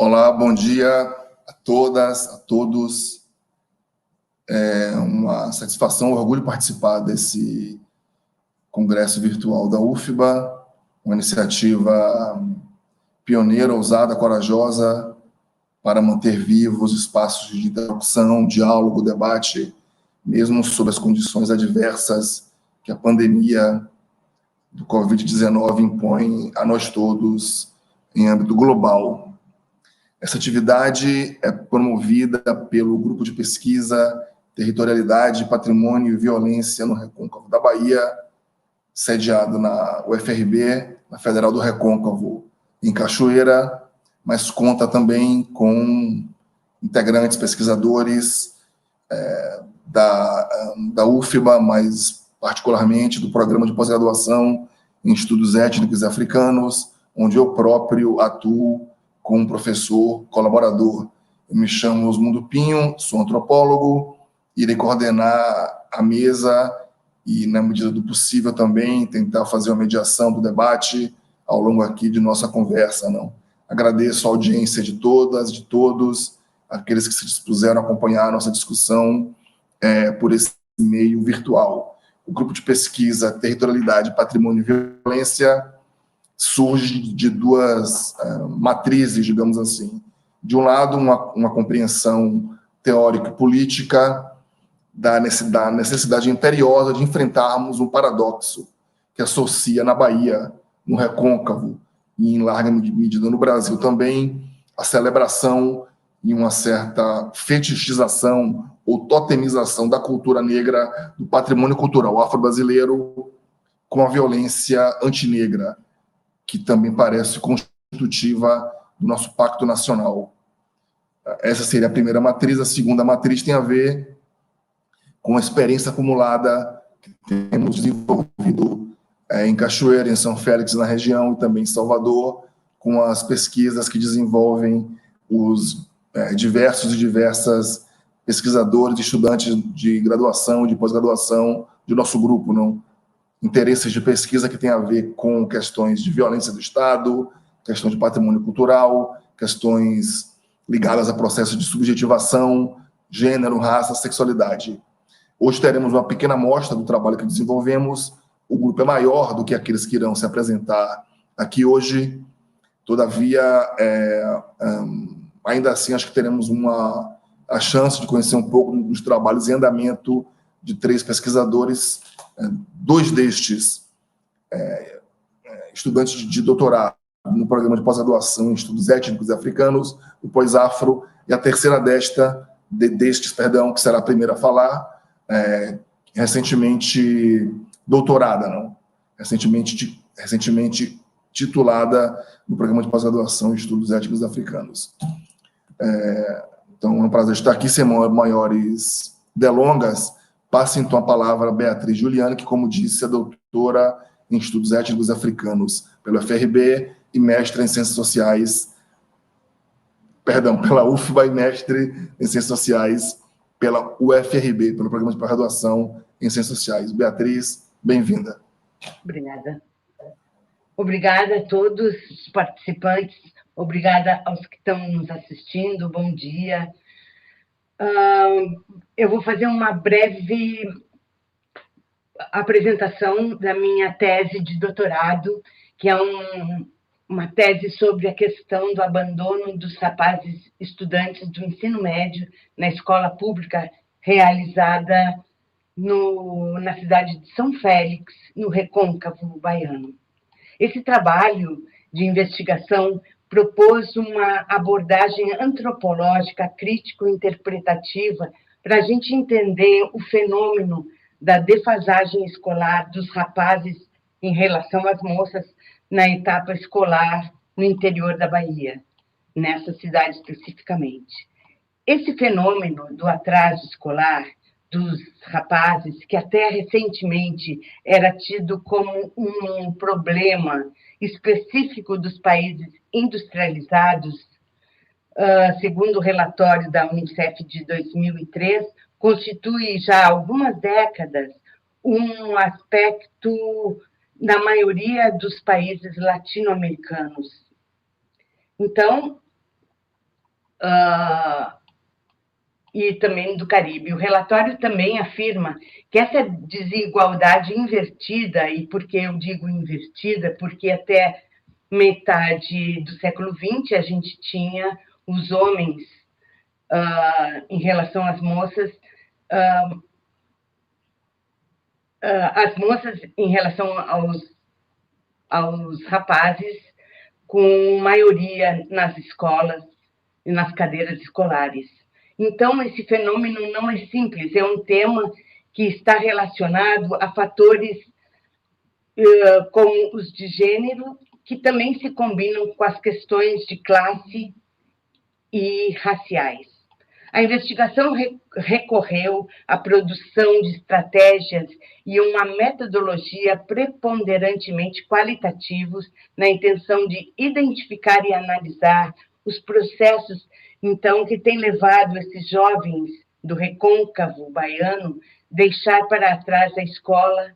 Olá, bom dia a todas, a todos. É uma satisfação, um orgulho participar desse congresso virtual da UFBA, uma iniciativa pioneira, ousada, corajosa para manter vivos espaços de interrupção, diálogo, debate, mesmo sob as condições adversas que a pandemia do Covid-19 impõe a nós todos em âmbito global. Essa atividade é promovida pelo Grupo de Pesquisa Territorialidade, Patrimônio e Violência no Recôncavo da Bahia, sediado na UFRB, na Federal do Recôncavo, em Cachoeira, mas conta também com integrantes, pesquisadores da UFBA, mais particularmente do Programa de Pós-Graduação em Estudos Étnicos e Africanos, onde eu próprio atuo como professor colaborador. Eu me chamo Osmundo Pinho, sou antropólogo, irei coordenar a mesa e, na medida do possível, também tentar fazer uma mediação do debate ao longo aqui de nossa conversa. Agradeço a audiência de todas, de todos, aqueles que se dispuseram a acompanhar a nossa discussão por esse meio virtual. O Grupo de Pesquisa Territorialidade, Patrimônio e Violência surge de duas matrizes, digamos assim. De um lado, uma compreensão teórico-política da necessidade imperiosa de enfrentarmos um paradoxo que associa na Bahia, no Recôncavo e, em larga medida, no Brasil também, a celebração e uma certa fetichização ou totemização da cultura negra, do patrimônio cultural afro-brasileiro, com a violência antinegra, que também parece constitutiva do nosso pacto nacional. Essa seria a primeira matriz. A segunda matriz tem a ver com a experiência acumulada que temos desenvolvido em Cachoeira, em São Félix, na região, e também em Salvador, com as pesquisas que desenvolvem os diversos e diversas pesquisadores, estudantes de graduação, de pós-graduação, do nosso grupo, interesses de pesquisa que tem a ver com questões de violência do Estado, questões de patrimônio cultural, questões ligadas a processos de subjetivação, gênero, raça, sexualidade. Hoje teremos uma pequena amostra do trabalho que desenvolvemos. O grupo é maior do que aqueles que irão se apresentar aqui hoje. Todavia, ainda assim, acho que teremos a chance de conhecer um pouco dos trabalhos em andamento de 3 pesquisadores, 2 destes estudantes de doutorado no programa de pós-graduação em estudos étnicos e africanos, o pós-afro, e a terceira destes, que será a primeira a falar, recentemente doutorada, recentemente titulada no programa de pós-graduação em estudos étnicos africanos. Então, é um prazer estar aqui, sem maiores delongas. Passo, então, a palavra a Beatriz Juliane, que, como disse, é doutora em Estudos Étnicos Africanos pela UFRB e mestre em Ciências Sociais, pela UFBA, e mestre em Ciências Sociais pela UFRB, pelo Programa de Pós-Graduação em Ciências Sociais. Beatriz, bem-vinda. Obrigada. Obrigada a todos os participantes, obrigada aos que estão nos assistindo, bom dia. Eu vou fazer uma breve apresentação da minha tese de doutorado, que é uma tese sobre a questão do abandono dos rapazes estudantes do ensino médio na escola pública realizada na cidade de São Félix, no Recôncavo baiano. Esse trabalho de investigação propôs uma abordagem antropológica, crítico-interpretativa, para a gente entender o fenômeno da defasagem escolar dos rapazes em relação às moças na etapa escolar no interior da Bahia, nessa cidade especificamente. Esse fenômeno do atraso escolar dos rapazes, que até recentemente era tido como um problema específico dos países industrializados, segundo o relatório da Unicef de 2003, constitui já há algumas décadas um aspecto na maioria dos países latino-americanos. Então, e também do Caribe. O relatório também afirma que essa desigualdade invertida, e por que eu digo invertida? Porque até metade do século XX a gente tinha os homens, em relação às moças, as moças em relação aos rapazes, com maioria nas escolas e nas cadeiras escolares. Então, esse fenômeno não é simples, é um tema que está relacionado a fatores como os de gênero, que também se combinam com as questões de classe e raciais. A investigação recorreu à produção de estratégias e uma metodologia preponderantemente qualitativos na intenção de identificar e analisar os processos, então, que têm levado esses jovens do recôncavo baiano deixar para trás a escola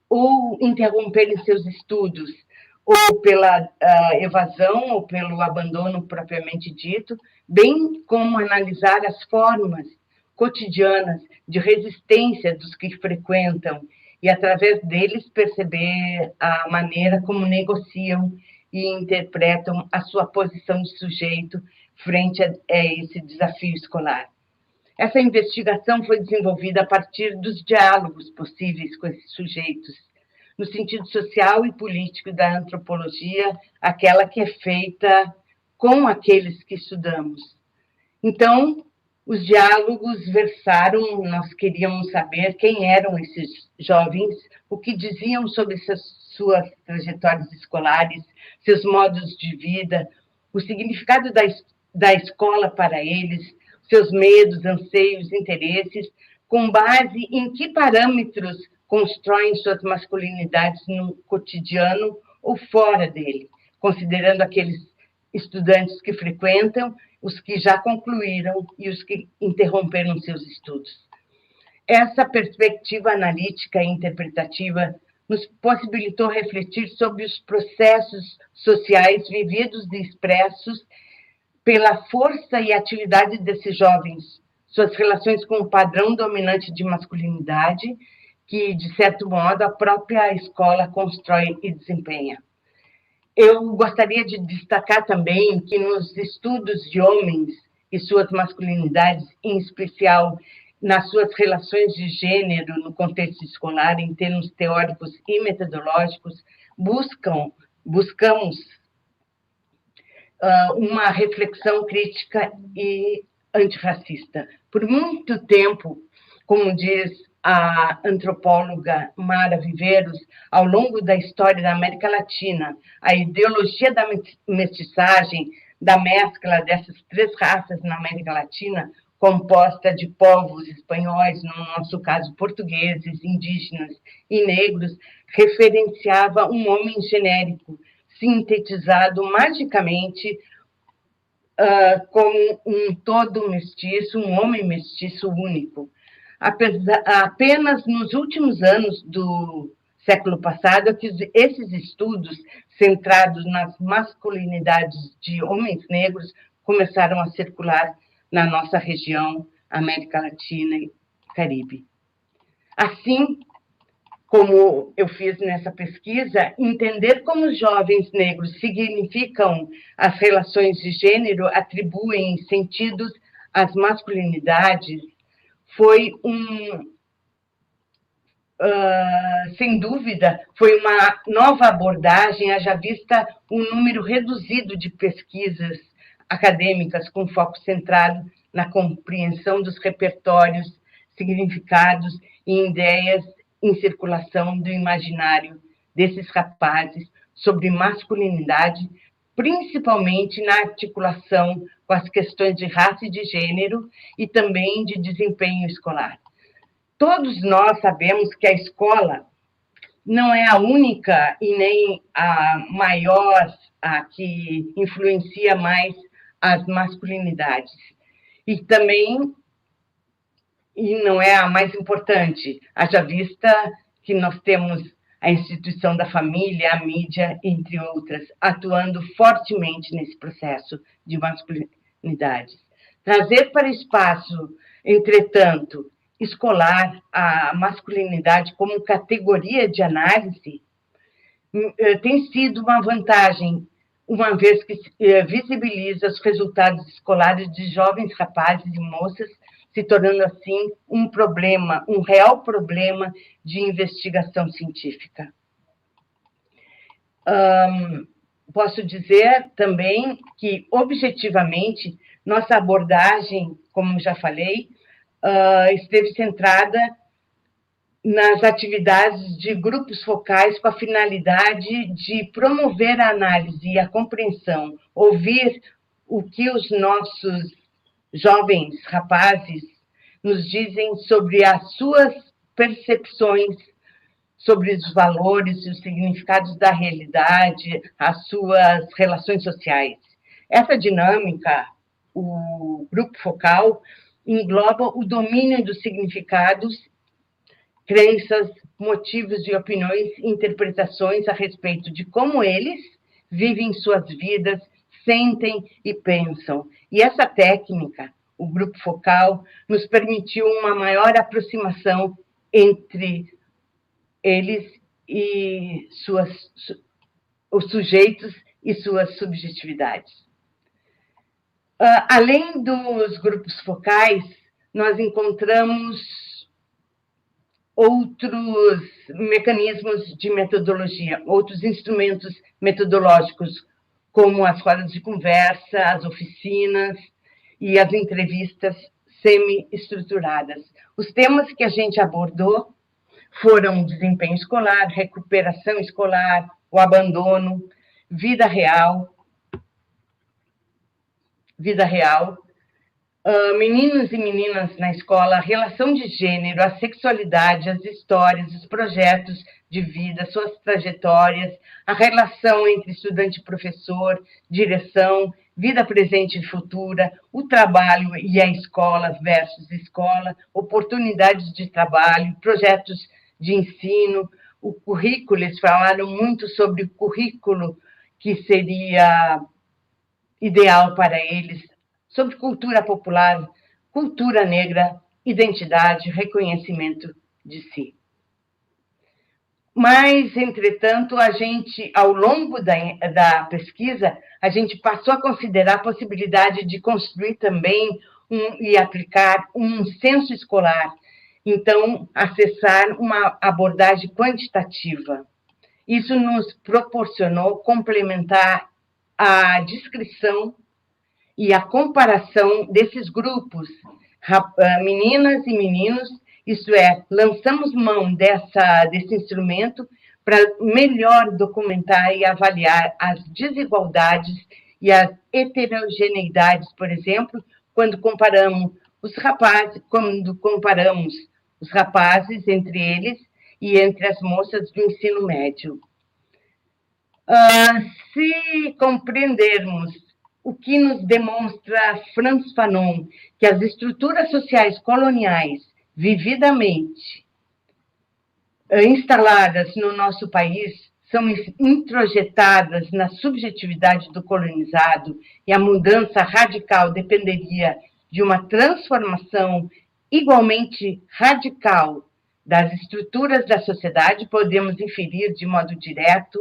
ou interromperem seus estudos, ou pela evasão ou pelo abandono propriamente dito, bem como analisar as formas cotidianas de resistência dos que frequentam e, através deles, perceber a maneira como negociam e interpretam a sua posição de sujeito frente a esse desafio escolar. Essa investigação foi desenvolvida a partir dos diálogos possíveis com esses sujeitos, no sentido social e político da antropologia, aquela que é feita com aqueles que estudamos. Então, os diálogos versaram, nós queríamos saber quem eram esses jovens, o que diziam sobre suas trajetórias escolares, seus modos de vida, o significado da escola para eles, seus medos, anseios, interesses, com base em que parâmetros constroem suas masculinidades no cotidiano ou fora dele, considerando aqueles estudantes que frequentam, os que já concluíram e os que interromperam seus estudos. Essa perspectiva analítica e interpretativa nos possibilitou refletir sobre os processos sociais vividos e expressos pela força e atividade desses jovens, suas relações com o padrão dominante de masculinidade, que, de certo modo, a própria escola constrói e desempenha. Eu gostaria de destacar também que nos estudos de homens e suas masculinidades, em especial nas suas relações de gênero no contexto escolar, em termos teóricos e metodológicos, buscamos uma reflexão crítica e antirracista. Por muito tempo, como diz a antropóloga Mara Viveiros, ao longo da história da América Latina, a ideologia da mestiçagem, da mescla dessas três raças na América Latina, composta de povos espanhóis, no nosso caso portugueses, indígenas e negros, referenciava um homem genérico, sintetizado magicamente como um todo mestiço, um homem mestiço único. Apenas nos últimos anos do século passado é que esses estudos centrados nas masculinidades de homens negros começaram a circular na nossa região, América Latina e Caribe. Assim, como eu fiz nessa pesquisa, entender como os jovens negros significam as relações de gênero, atribuem sentidos às masculinidades, foi sem dúvida, foi uma nova abordagem, haja vista um número reduzido de pesquisas acadêmicas com foco centrado na compreensão dos repertórios, significados e ideias em circulação do imaginário desses rapazes sobre masculinidade, principalmente na articulação com as questões de raça e de gênero e também de desempenho escolar. Todos nós sabemos que a escola não é a única e nem a maior, a que influencia mais as masculinidades. E também não é a mais importante, haja vista que nós temos a instituição da família, a mídia, entre outras, atuando fortemente nesse processo de masculinidades. Trazer para o espaço, entretanto, escolar a masculinidade como categoria de análise tem sido uma vantagem, uma vez que visibiliza os resultados escolares de jovens rapazes e moças, se tornando assim um real problema de investigação científica. Posso dizer também que, objetivamente, nossa abordagem, como já falei, esteve centrada nas atividades de grupos focais com a finalidade de promover a análise e a compreensão, ouvir o que os nossos jovens rapazes nos dizem sobre as suas percepções, sobre os valores e os significados da realidade, as suas relações sociais. Essa dinâmica, o grupo focal, engloba o domínio dos significados, crenças, motivos e opiniões e interpretações a respeito de como eles vivem suas vidas, sentem e pensam. E essa técnica, o grupo focal, nos permitiu uma maior aproximação entre eles e os sujeitos e suas subjetividades. Além dos grupos focais, nós encontramos outros mecanismos de metodologia, outros instrumentos metodológicos, como as rodas de conversa, as oficinas e as entrevistas semi-estruturadas. Os temas que a gente abordou foram desempenho escolar, recuperação escolar, o abandono, vida real, meninos e meninas na escola, a relação de gênero, a sexualidade, as histórias, os projetos de vida, suas trajetórias, a relação entre estudante e professor, direção, vida presente e futura, o trabalho e a escola versus escola, oportunidades de trabalho, projetos de ensino, o currículo, eles falaram muito sobre o currículo que seria ideal para eles, sobre cultura popular, cultura negra, identidade, reconhecimento de si. Mas, entretanto, a gente, ao longo da pesquisa, a gente passou a considerar a possibilidade de construir também e aplicar um censo escolar, então, acessar uma abordagem quantitativa. Isso nos proporcionou complementar a descrição e a comparação desses grupos, meninas e meninos, isto é, lançamos mão desse instrumento para melhor documentar e avaliar as desigualdades e as heterogeneidades, por exemplo, quando comparamos os rapazes entre eles e entre as moças do ensino médio. Se compreendermos o que nos demonstra Frantz Fanon, que as estruturas sociais coloniais, vividamente instaladas no nosso país, são introjetadas na subjetividade do colonizado e a mudança radical dependeria de uma transformação igualmente radical das estruturas da sociedade, podemos inferir de modo direto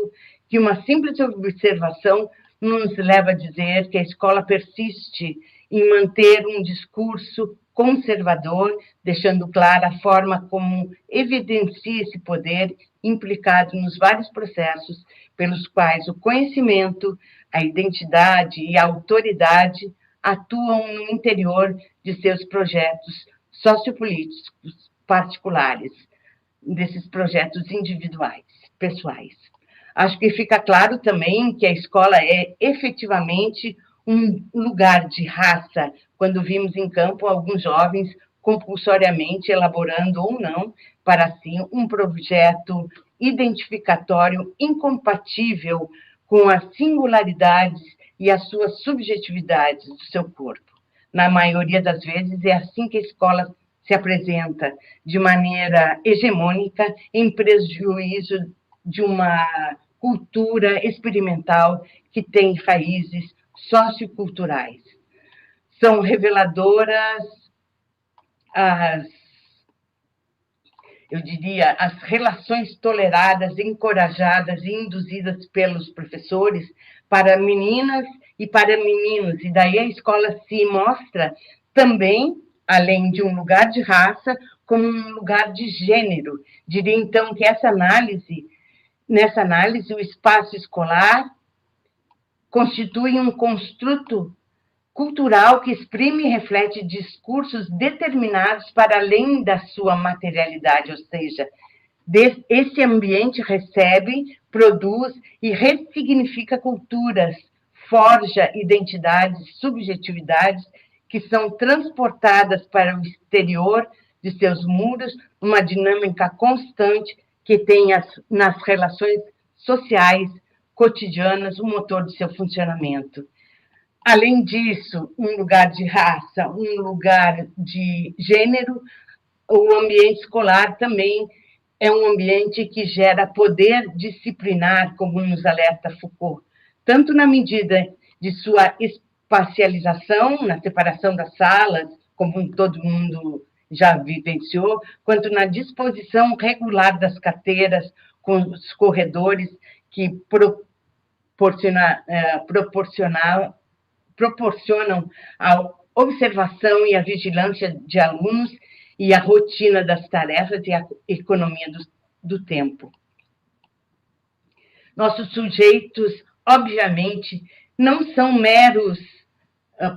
que uma simples observação nos leva a dizer que a escola persiste em manter um discurso conservador, deixando clara a forma como evidencia esse poder implicado nos vários processos pelos quais o conhecimento, a identidade e a autoridade atuam no interior de seus projetos sociopolíticos particulares, desses projetos individuais, pessoais. Acho que fica claro também que a escola é efetivamente um lugar de raça, quando vimos em campo alguns jovens compulsoriamente elaborando ou não, para si, um projeto identificatório incompatível com as singularidades e as suas subjetividades do seu corpo. Na maioria das vezes, é assim que a escola se apresenta, de maneira hegemônica, em prejuízo de uma cultura experimental que tem raízes socioculturais. são reveladoras eu diria, as relações toleradas, encorajadas e induzidas pelos professores para meninas e para meninos. E daí a escola se mostra também, além de um lugar de raça, como um lugar de gênero. Diria, então, que nessa análise, o espaço escolar constitui um construto cultural que exprime e reflete discursos determinados para além da sua materialidade, ou seja, esse ambiente recebe, produz e ressignifica culturas, forja identidades, subjetividades que são transportadas para o exterior de seus muros, uma dinâmica constante que tem nas relações sociais cotidianas o motor de seu funcionamento. Além disso, um lugar de raça, um lugar de gênero, o ambiente escolar também é um ambiente que gera poder disciplinar, como nos alerta Foucault, tanto na medida de sua espacialização, na separação das salas, como todo mundo já vivenciou, quanto na disposição regular das carteiras, com os corredores que proporcionam a observação e a vigilância de alunos e a rotina das tarefas e a economia do tempo. Nossos sujeitos, obviamente, não são meros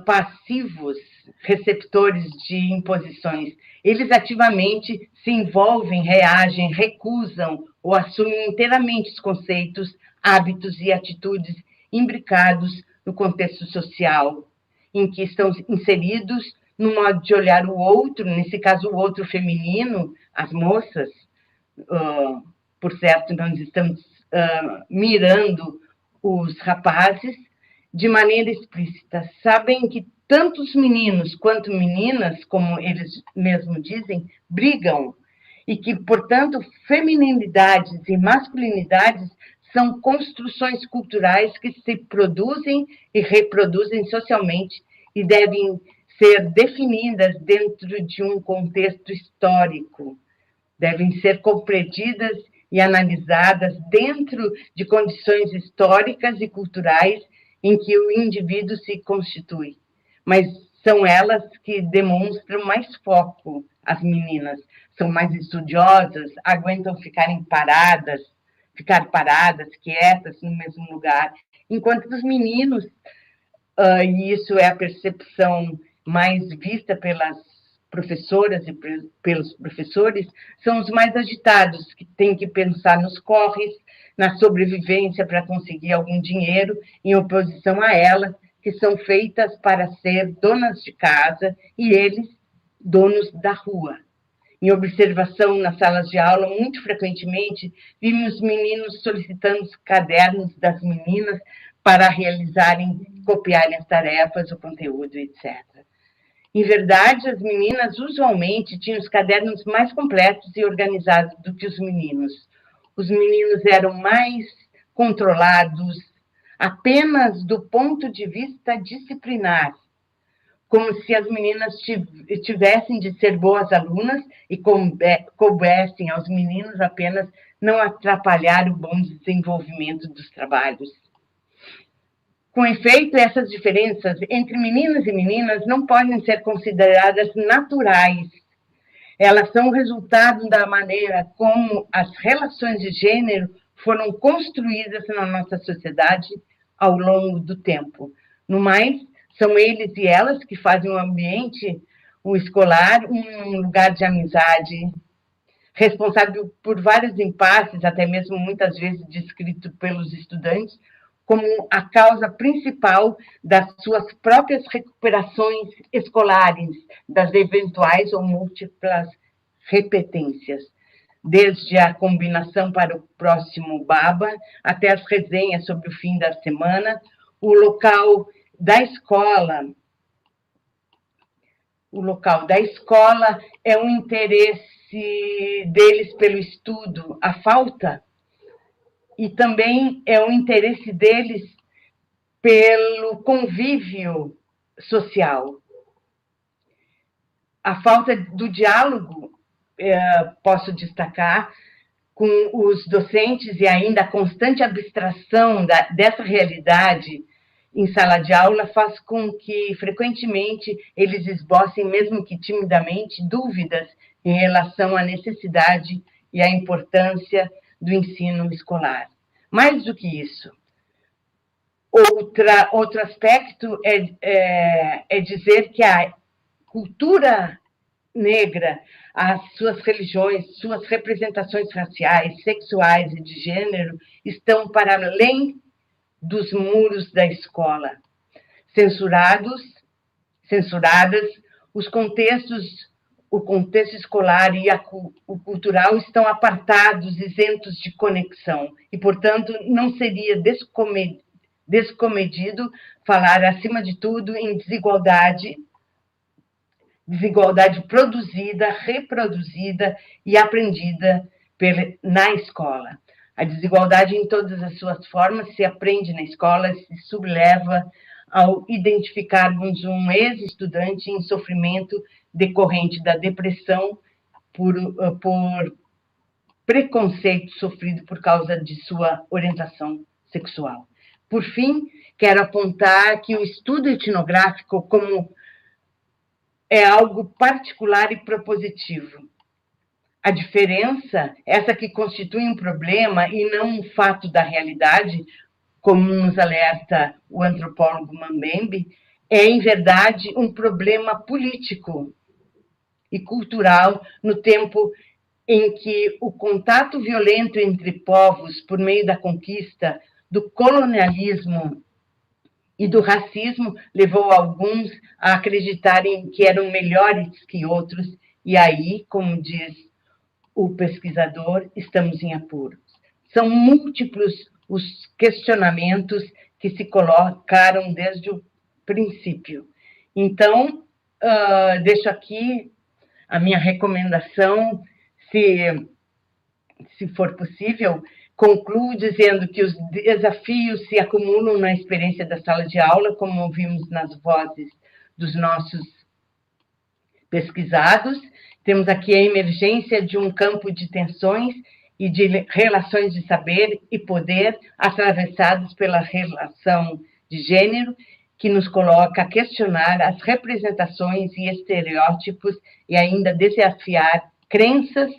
passivos receptores de imposições. Eles ativamente se envolvem, reagem, recusam ou assumem inteiramente os conceitos, hábitos e atitudes imbricados no contexto social em que estão inseridos, no modo de olhar o outro, nesse caso o outro feminino, as moças, por certo, nós estamos mirando os rapazes de maneira explícita. Sabem que tanto os meninos quanto meninas, como eles mesmos dizem, brigam, e que, portanto, feminilidades e masculinidades são construções culturais que se produzem e reproduzem socialmente e devem ser definidas dentro de um contexto histórico, devem ser compreendidas e analisadas dentro de condições históricas e culturais em que o indivíduo se constitui. Mas são elas que demonstram mais foco, as meninas. São mais estudiosas, aguentam ficar paradas, quietas, no mesmo lugar. Enquanto os meninos, e isso é a percepção mais vista pelas professoras e pelos professores, são os mais agitados, que têm que pensar nos corres, na sobrevivência para conseguir algum dinheiro, em oposição a elas, que são feitas para ser donas de casa e eles, donos da rua. Em observação nas salas de aula, muito frequentemente, vimos meninos solicitando os cadernos das meninas para realizarem, copiarem as tarefas, o conteúdo, etc. Em verdade, as meninas usualmente tinham os cadernos mais completos e organizados do que os meninos. Os meninos eram mais controlados apenas do ponto de vista disciplinar, como se as meninas tivessem de ser boas alunas e coubessem aos meninos apenas não atrapalhar o bom desenvolvimento dos trabalhos. Com efeito, essas diferenças entre meninos e meninas não podem ser consideradas naturais. Elas são resultado da maneira como as relações de gênero foram construídas na nossa sociedade ao longo do tempo. No mais, são eles e elas que fazem o ambiente, o escolar, um lugar de amizade, responsável por vários impasses, até mesmo muitas vezes descrito pelos estudantes, como a causa principal das suas próprias recuperações escolares, das eventuais ou múltiplas repetências, desde a combinação para o próximo baba, até as resenhas sobre o fim da semana, o local da escola é um interesse deles pelo estudo, a falta, e também é um interesse deles pelo convívio social. a falta do diálogo, posso destacar, com os docentes e ainda a constante abstração dessa realidade em sala de aula faz com que, frequentemente, eles esbocem, mesmo que timidamente, dúvidas em relação à necessidade e à importância do ensino escolar. Mais do que isso, outro aspecto é dizer que a cultura negra, as suas religiões, suas representações raciais, sexuais e de gênero estão para além dos muros da escola. Censuradas, o contexto escolar e o cultural estão apartados, isentos de conexão, e, portanto, não seria descomedido falar, acima de tudo, em desigualdade produzida, reproduzida e aprendida na escola. A desigualdade, em todas as suas formas, se aprende na escola, se subleva ao identificarmos um ex-estudante em sofrimento decorrente da depressão por preconceito sofrido por causa de sua orientação sexual. Por fim, quero apontar que o estudo etnográfico é algo particular e propositivo. A diferença, essa que constitui um problema e não um fato da realidade, como nos alerta o antropólogo Mambembe, é, em verdade, um problema político e cultural no tempo em que o contato violento entre povos por meio da conquista, do colonialismo e do racismo levou alguns a acreditarem que eram melhores que outros, e aí, como diz o pesquisador, estamos em apuros. São múltiplos os questionamentos que se colocaram desde o princípio. Então, deixo aqui a minha recomendação, se for possível, concluo dizendo que os desafios se acumulam na experiência da sala de aula, como ouvimos nas vozes dos nossos pesquisados. Temos aqui a emergência de um campo de tensões e de relações de saber e poder atravessados pela relação de gênero, que nos coloca a questionar as representações e estereótipos e ainda desafiar crenças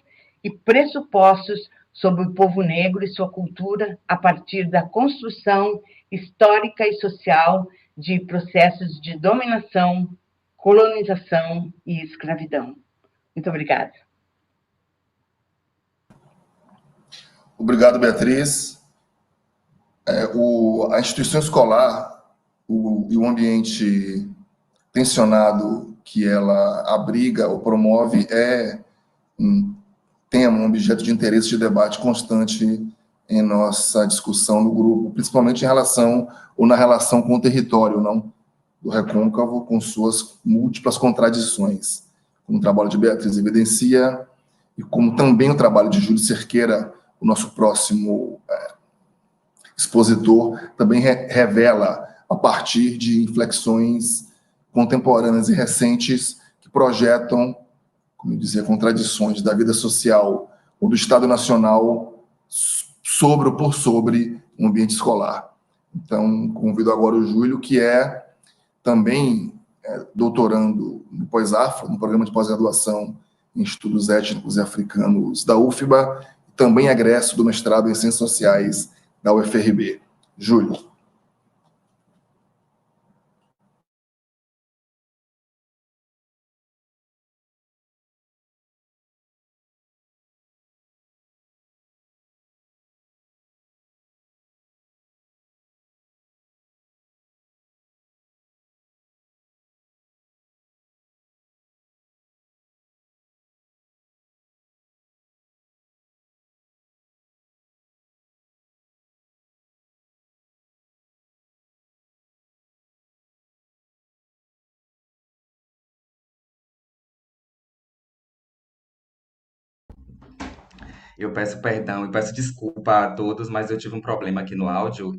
e pressupostos sobre o povo negro e sua cultura a partir da construção histórica e social de processos de dominação, colonização e escravidão. Muito obrigada. Obrigado, Beatriz. A instituição escolar e o ambiente tensionado que ela abriga ou promove é um tema, um objeto de interesse de debate constante em nossa discussão no grupo, principalmente em relação ou na relação com o território, não do Recôncavo, com suas múltiplas contradições, como o trabalho de Beatriz evidencia, e como também o trabalho de Júlio Cerqueira, o nosso próximo expositor, também revela a partir de inflexões contemporâneas e recentes que projetam, como dizer, contradições da vida social ou do Estado Nacional sobre ou por sobre o ambiente escolar. Então, convido agora o Júlio, que é também doutorando no Pós-Afro, no programa de pós-graduação em Estudos Étnicos e Africanos da UFBA, também egresso do mestrado em Ciências Sociais da UFRB. Júlio. Eu peço perdão e peço desculpa a todos, mas eu tive um problema aqui no áudio.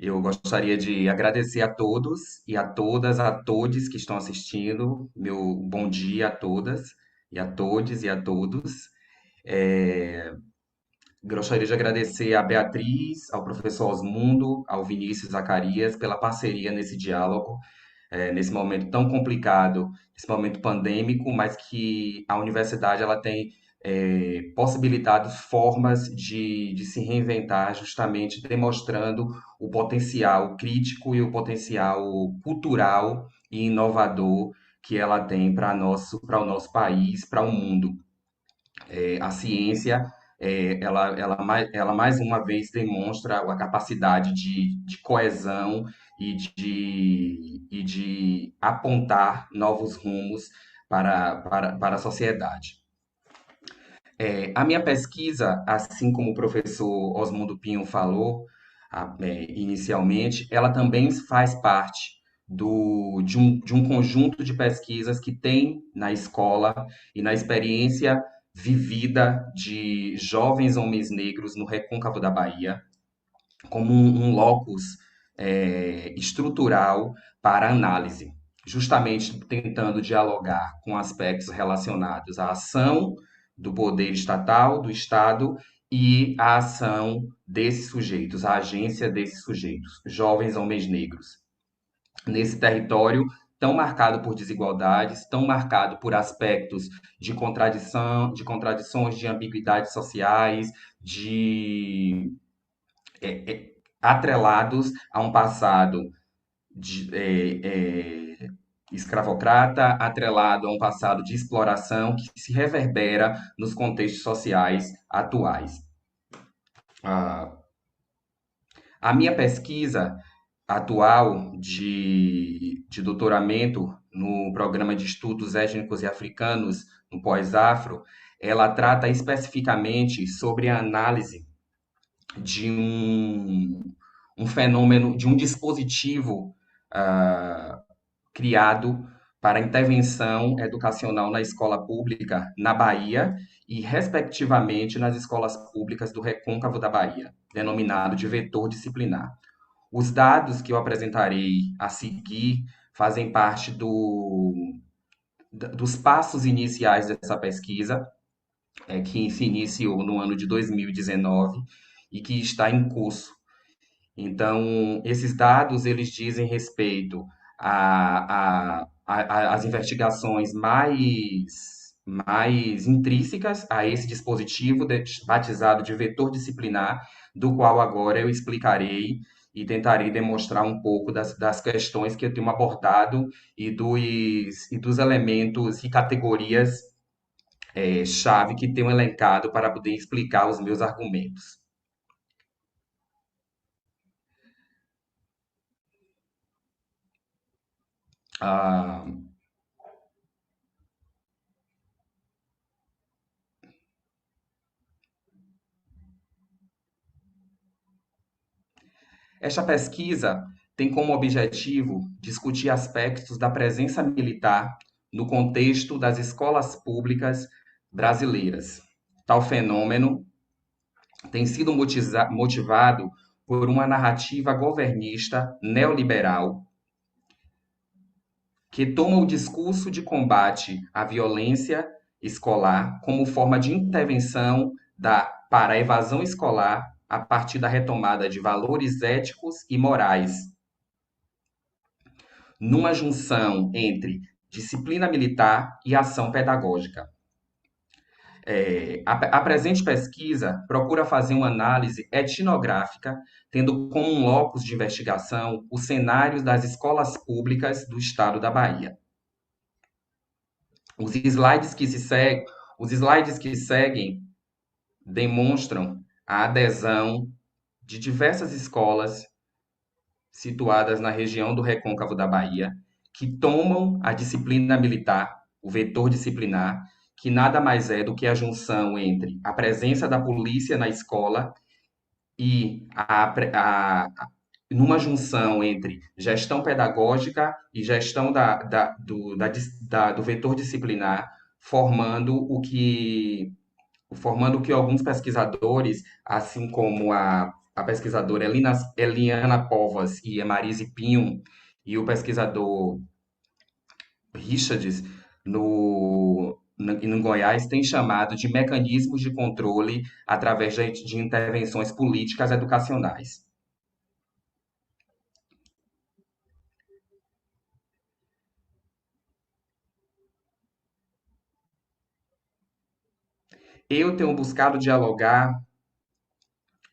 Eu gostaria de agradecer a todos e a todas, a todes que estão assistindo. Meu bom dia a todas e a todes e a todos. É, Gostaria de agradecer a Beatriz, ao professor Osmundo, ao Vinícius Zacarias pela parceria nesse diálogo, nesse momento tão complicado, esse momento pandêmico, mas que a universidade ela tem possibilitado formas de se reinventar, justamente demonstrando o potencial crítico e o potencial cultural e inovador que ela tem para o nosso país, para o mundo. A ciência, ela mais uma vez demonstra a capacidade de coesão e de apontar novos rumos para a sociedade. A minha pesquisa, assim como o professor Osmundo Pinho falou inicialmente, ela também faz parte de um conjunto de pesquisas que tem na escola e na experiência vivida de jovens homens negros no Recôncavo da Bahia, como um locus estrutural para análise, justamente tentando dialogar com aspectos relacionados à ação do poder estatal, do Estado, e a ação desses sujeitos, a agência desses sujeitos, jovens homens negros, nesse território tão marcado por desigualdades, tão marcado por aspectos de contradição, de contradições, de ambiguidades sociais, de atrelados a um passado de, escravocrata, atrelado a um passado de exploração que se reverbera nos contextos sociais atuais. A minha pesquisa atual de doutoramento no programa de estudos étnicos e africanos, no pós-afro, ela trata especificamente sobre a análise de um fenômeno, de um dispositivo criado para intervenção educacional na escola pública na Bahia e, respectivamente, nas escolas públicas do Recôncavo da Bahia, denominado de vetor disciplinar. Os dados que eu apresentarei a seguir fazem parte dos passos iniciais dessa pesquisa, que se iniciou no ano de 2019 e que está em curso. Então, esses dados, eles dizem respeito às investigações mais intrínsecas a esse dispositivo batizado de vetor disciplinar, do qual agora eu explicarei e tentarei demonstrar um pouco das questões que eu tenho abordado e dos elementos e categorias chave que tenho elencado para poder explicar os meus argumentos. Ah, Esta pesquisa tem como objetivo discutir aspectos da presença militar no contexto das escolas públicas brasileiras. Tal fenômeno tem sido motivado por uma narrativa governista neoliberal que toma o discurso de combate à violência escolar como forma de intervenção para a evasão escolar a partir da retomada de valores éticos e morais, numa junção entre disciplina militar e ação pedagógica. A presente pesquisa procura fazer uma análise etnográfica, tendo como um locus de investigação os cenários das escolas públicas do estado da Bahia. Os slides que seguem demonstram a adesão de diversas escolas situadas na região do Recôncavo da Bahia, que tomam a disciplina militar, o vetor disciplinar, que nada mais é do que a junção entre a presença da polícia na escola e numa junção entre gestão pedagógica e gestão do vetor disciplinar, formando o que alguns pesquisadores, assim como a a pesquisadora Eliana Povas e Marise Pinho e o pesquisador Richards, no Goiás, têm chamado de mecanismos de controle através de intervenções políticas educacionais. Eu tenho buscado dialogar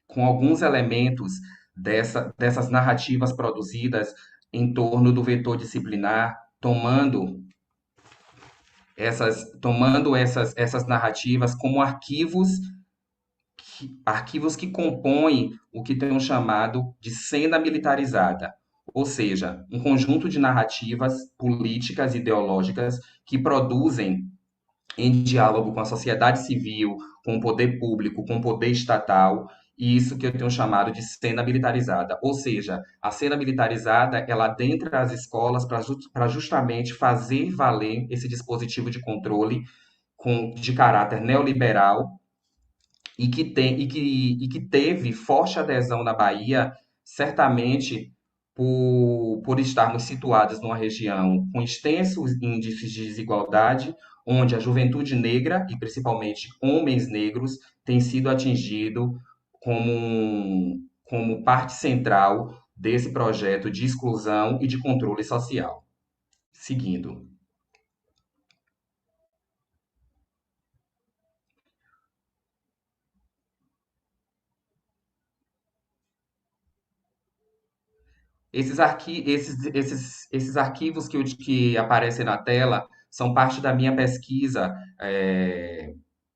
com alguns elementos dessas narrativas produzidas em torno do vetor disciplinar, tomando essas narrativas como arquivos que compõem o que tenho chamado de cena militarizada, ou seja, um conjunto de narrativas políticas e ideológicas que produzem em diálogo com a sociedade civil, com o poder público, com o poder estatal, e isso que eu tenho chamado de cena militarizada. Ou seja, a cena militarizada, ela adentra as escolas para justamente fazer valer esse dispositivo de controle de caráter neoliberal e que teve forte adesão na Bahia, certamente por estarmos situados numa região com extensos índices de desigualdade, onde a juventude negra, e principalmente homens negros, tem sido atingido como parte central desse projeto de exclusão e de controle social. Seguindo. Esses arquivos que aparecem na tela são parte da minha pesquisa,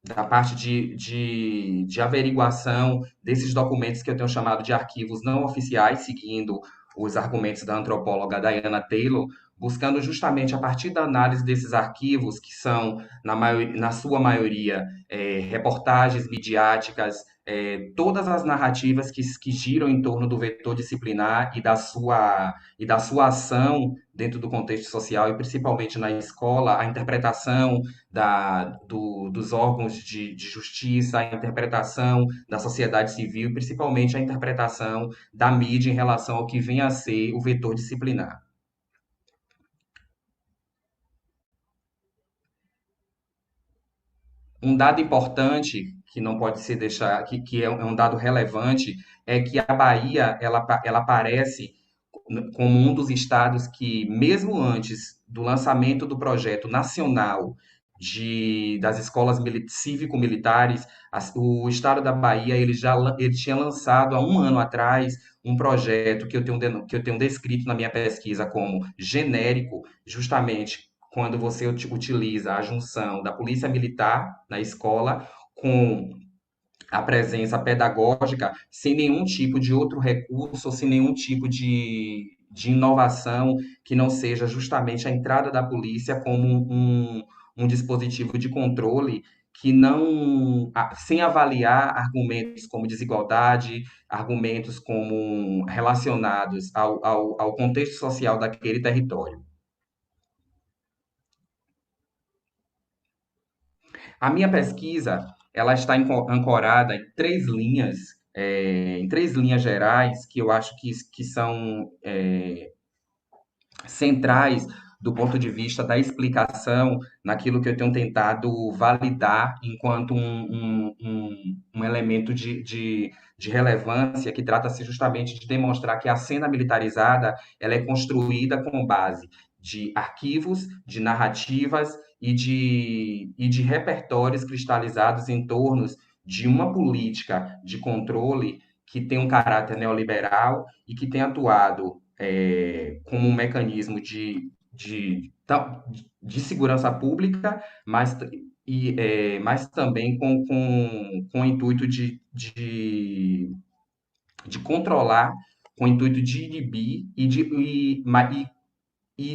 da parte de averiguação desses documentos que eu tenho chamado de arquivos não oficiais, seguindo os argumentos da antropóloga Diana Taylor, buscando justamente a partir da análise desses arquivos, que são, na sua maioria, reportagens midiáticas, todas as narrativas que giram em torno do vetor disciplinar e da sua ação dentro do contexto social, e principalmente na escola, a interpretação dos órgãos de justiça, a interpretação da sociedade civil, e principalmente a interpretação da mídia em relação ao que vem a ser o vetor disciplinar. Um dado importante que não pode ser deixar, que é um dado relevante, é que a Bahia ela aparece como um dos estados que, mesmo antes do lançamento do projeto nacional das escolas cívico-militares, o estado da Bahia ele tinha lançado há um ano atrás um projeto que eu tenho descrito na minha pesquisa como genérico, justamente quando você utiliza a junção da polícia militar na escola com a presença pedagógica, sem nenhum tipo de outro recurso, sem nenhum tipo de inovação que não seja justamente a entrada da polícia como um dispositivo de controle que não, sem avaliar argumentos como desigualdade, argumentos como relacionados ao contexto social daquele território. A minha pesquisa, ela está ancorada em três linhas gerais, que eu acho que são centrais do ponto de vista da explicação naquilo que eu tenho tentado validar enquanto um elemento de relevância, que trata-se justamente de demonstrar que a cena militarizada ela é construída com base de arquivos, de narrativas e de repertórios cristalizados em torno de uma política de controle que tem um caráter neoliberal e que tem atuado como um mecanismo de segurança pública, mas também com o intuito de controlar, com o intuito de inibir e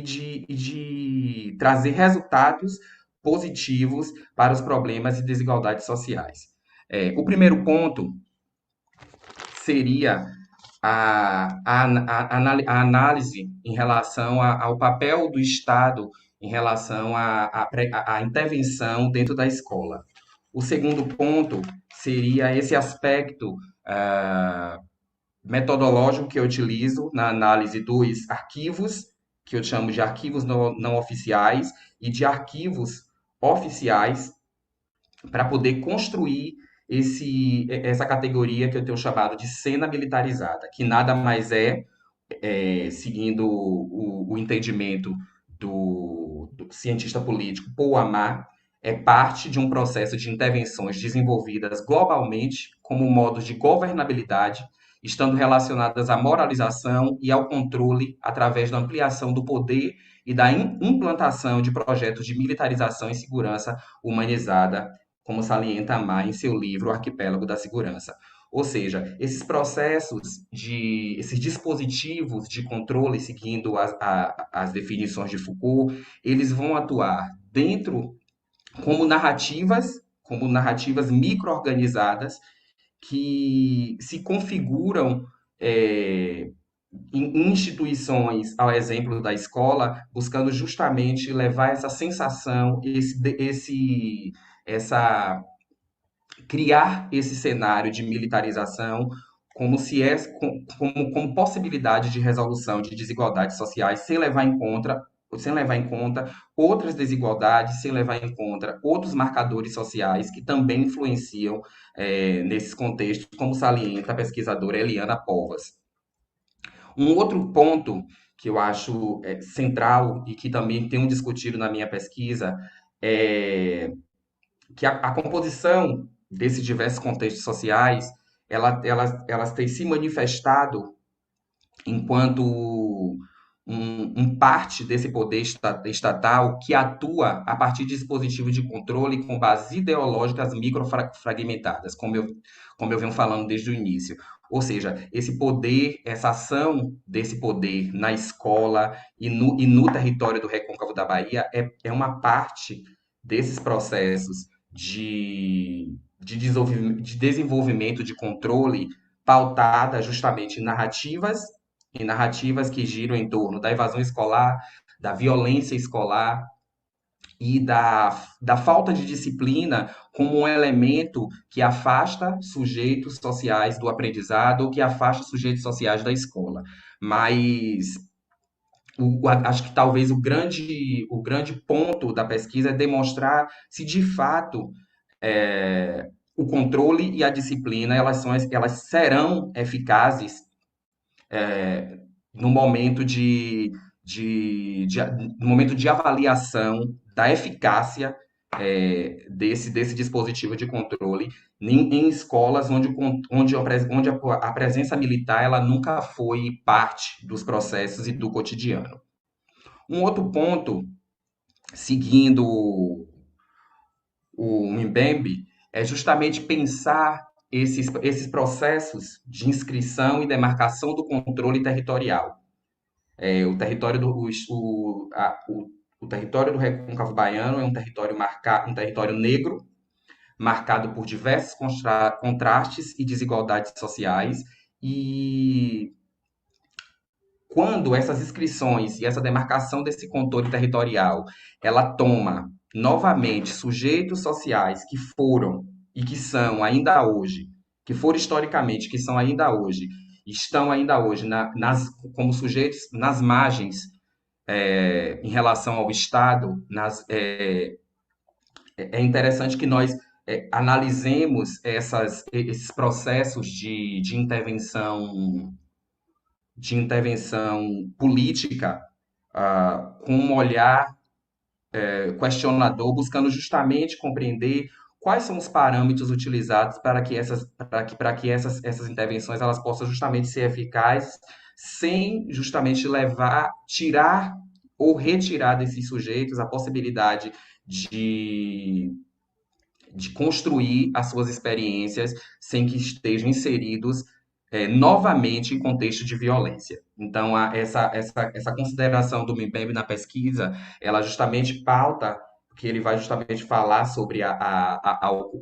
de trazer resultados positivos para os problemas e desigualdades sociais. O primeiro ponto seria a análise em relação ao papel do Estado em relação à intervenção dentro da escola. O segundo ponto seria esse aspecto metodológico que eu utilizo na análise dos arquivos, que eu chamo de arquivos não oficiais, e de arquivos oficiais, para poder construir essa categoria que eu tenho chamado de cena militarizada, que nada mais seguindo o entendimento do cientista político Paul Amar, é parte de um processo de intervenções desenvolvidas globalmente como modos de governabilidade, estando relacionadas à moralização e ao controle através da ampliação do poder e da implantação de projetos de militarização e segurança humanizada, como salienta Amar em seu livro O Arquipélago da Segurança. Ou seja, esses processos esses dispositivos de controle, seguindo as definições de Foucault, eles vão atuar dentro como narrativas micro-organizadas que se configuram em instituições, ao exemplo da escola, buscando justamente levar essa sensação, criar esse cenário de militarização como se como possibilidade de resolução de desigualdades sociais, sem levar em conta outras desigualdades, sem levar em conta outros marcadores sociais que também influenciam nesses contextos, como salienta a pesquisadora Eliana Povas. Um outro ponto que eu acho central e que também tenho discutido na minha pesquisa é que a composição desses diversos contextos sociais, elas têm se manifestado enquanto parte desse poder estatal que atua a partir de dispositivos de controle com bases ideológicas microfragmentadas, como eu venho falando desde o início. Ou seja, esse poder, essa ação desse poder na escola e no território do Recôncavo da Bahia é uma parte desses processos de desenvolvimento de controle pautada justamente em narrativas que giram em torno da evasão escolar, da violência escolar e da falta de disciplina como um elemento que afasta sujeitos sociais do aprendizado ou que afasta sujeitos sociais da escola. Mas acho que talvez o grande ponto da pesquisa é demonstrar se de fato o controle e a disciplina elas serão eficazes no momento no momento de avaliação da eficácia desse dispositivo de controle em escolas onde a presença militar ela nunca foi parte dos processos e do cotidiano. Um outro ponto, seguindo o Mbembe, é justamente pensar esses processos de inscrição e demarcação do controle territorial. O território o território do Recôncavo Baiano é um território negro, marcado por diversos contrastes e desigualdades sociais, e quando essas inscrições e essa demarcação desse controle territorial, ela toma novamente sujeitos sociais que foram e que são ainda hoje, que foram historicamente, que são ainda hoje, estão ainda hoje como sujeitos nas margens em relação ao Estado, é interessante que nós analisemos esses processos de intervenção política com um olhar questionador, buscando justamente compreender quais são os parâmetros utilizados para que essas intervenções elas possam justamente ser eficazes, sem justamente tirar ou retirar desses sujeitos a possibilidade de construir as suas experiências sem que estejam inseridos novamente em contexto de violência. Então, essa consideração do Mbembe na pesquisa, ela justamente pauta que ele vai justamente falar sobre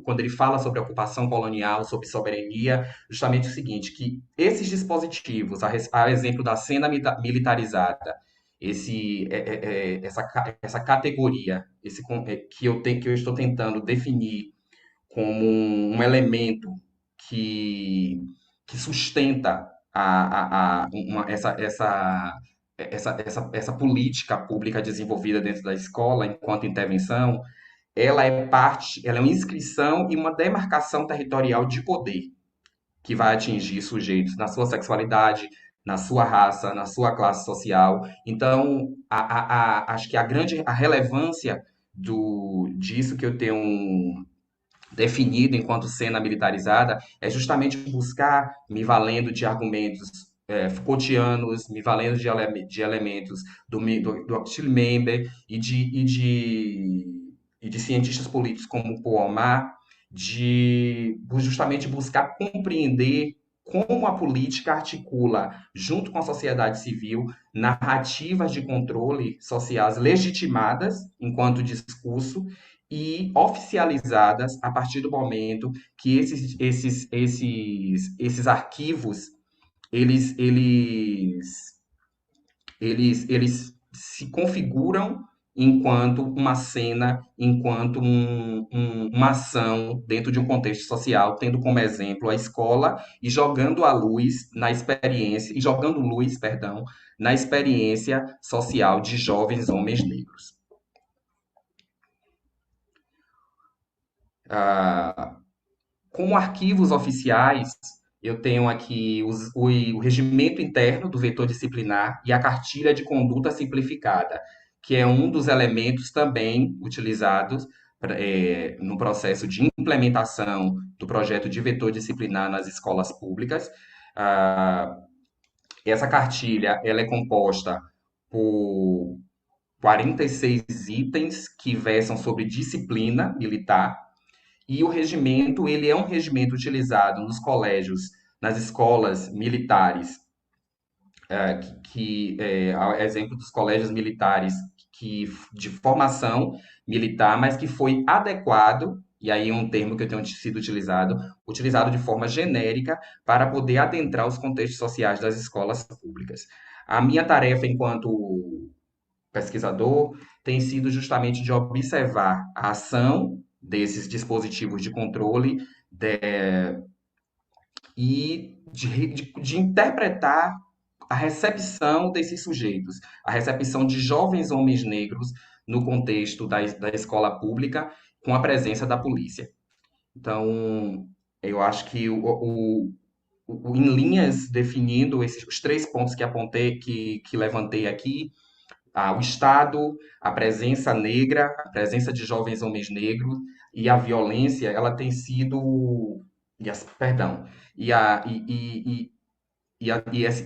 quando ele fala sobre a ocupação colonial, sobre soberania, justamente o seguinte, que esses dispositivos, a exemplo da cena militarizada, essa categoria, que eu estou tentando definir como um elemento que sustenta essa política pública desenvolvida dentro da escola enquanto intervenção, ela é parte, ela é uma inscrição e uma demarcação territorial de poder que vai atingir sujeitos na sua sexualidade, na sua raça, na sua classe social. Então, acho que a relevância disso que eu tenho definido enquanto cena militarizada é justamente buscar, me valendo de argumentos Foucaultianos, me valendo de elementos do Achille Mbembe e de cientistas políticos como Paul Omar, de justamente buscar compreender como a política articula, junto com a sociedade civil, narrativas de controle sociais legitimadas enquanto discurso e oficializadas a partir do momento que esses arquivos eles, eles, eles se configuram enquanto uma cena, enquanto uma ação dentro de um contexto social, tendo como exemplo a escola e jogando a luz na experiência, e jogando luz, perdão, na experiência social de jovens homens negros. Como arquivos oficiais, eu tenho aqui o regimento interno do vetor disciplinar e a cartilha de conduta simplificada, que é um dos elementos também utilizados no processo de implementação do projeto de vetor disciplinar nas escolas públicas. Essa cartilha ela é composta por 46 itens que versam sobre disciplina militar, e o regimento, ele é um regimento utilizado nos colégios, nas escolas militares, a exemplo dos colégios militares de formação militar, mas que foi adequado, e aí é um termo que eu tenho sido utilizado de forma genérica para poder adentrar os contextos sociais das escolas públicas. A minha tarefa enquanto pesquisador tem sido justamente de observar a ação desses dispositivos de controle e de interpretar a recepção desses sujeitos, a recepção de jovens homens negros no contexto da escola pública com a presença da polícia. Então, eu acho que em linhas definindo os 3 pontos que apontei, que levantei aqui, o Estado, a presença negra, a presença de jovens homens negros e a violência, ela tem sido, perdão, e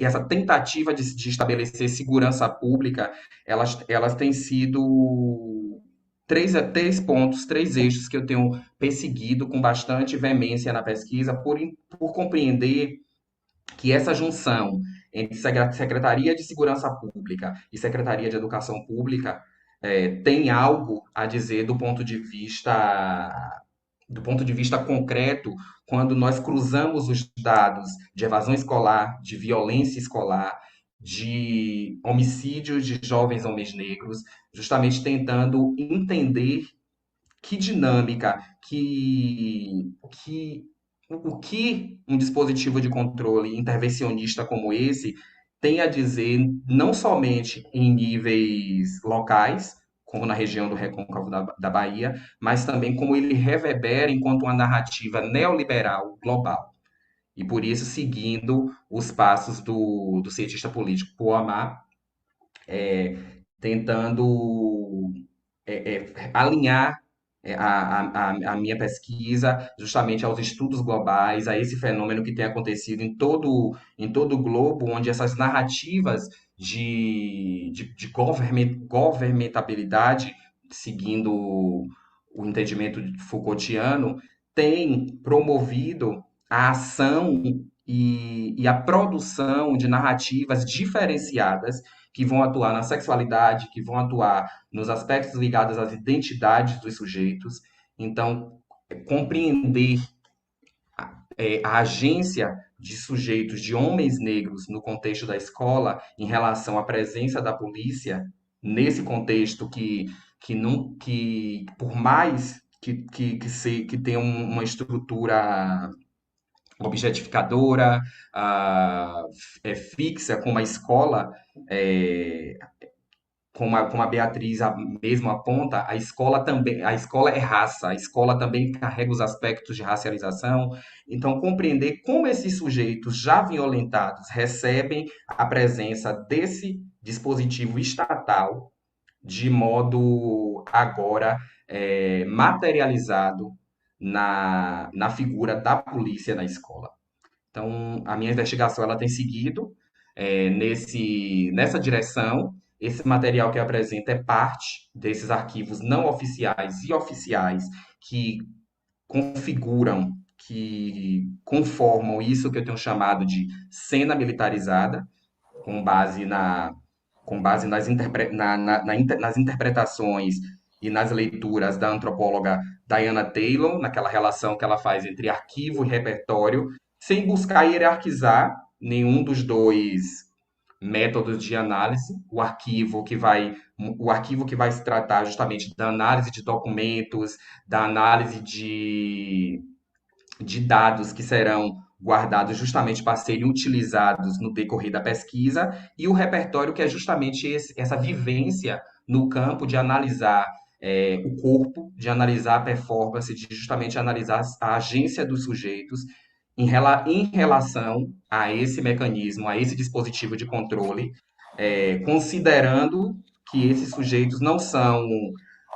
essa tentativa de estabelecer segurança pública, elas têm sido três pontos, 3 eixos que eu tenho perseguido com bastante veemência na pesquisa, por compreender que essa junção entre Secretaria de Segurança Pública e Secretaria de Educação Pública tem algo a dizer do ponto de vista concreto, quando nós cruzamos os dados de evasão escolar, de violência escolar, de homicídios de jovens homens negros, justamente tentando entender que dinâmica, o que um dispositivo de controle intervencionista como esse tem a dizer, não somente em níveis locais, como na região do Recôncavo da Bahia, mas também como ele reverbera enquanto uma narrativa neoliberal global. E por isso, seguindo os passos do cientista político Paul Omar, tentando alinhar a minha pesquisa justamente aos estudos globais, a esse fenômeno que tem acontecido em todo o globo, onde essas narrativas de governamentabilidade, seguindo o entendimento Foucaultiano, têm promovido a ação e a produção de narrativas diferenciadas que vão atuar na sexualidade, que vão atuar nos aspectos ligados às identidades dos sujeitos. Então, compreender a agência de sujeitos, de homens negros no contexto da escola em relação à presença da polícia, nesse contexto que por mais que tenha uma estrutura objetificadora, fixa, como a escola, é, como a Beatriz mesmo aponta, a escola é raça, a escola também carrega os aspectos de racialização. Então, compreender como esses sujeitos já violentados recebem a presença desse dispositivo estatal de modo agora materializado na figura da polícia na escola. Então, a minha investigação ela tem seguido nessa direção. Esse material que eu apresento é parte desses arquivos não oficiais e oficiais que configuram, que conformam isso que eu tenho chamado de cena militarizada, com base nas interpretações e nas leituras da antropóloga Diana Taylor, naquela relação que ela faz entre arquivo e repertório, sem buscar hierarquizar nenhum dos dois métodos de análise, o arquivo que vai se tratar justamente da análise de documentos, da análise de dados que serão guardados justamente para serem utilizados no decorrer da pesquisa, e o repertório, que é justamente essa vivência no campo de analisar o corpo, de analisar a performance, de justamente analisar a agência dos sujeitos em relação a esse mecanismo, a esse dispositivo de controle, considerando que esses sujeitos não são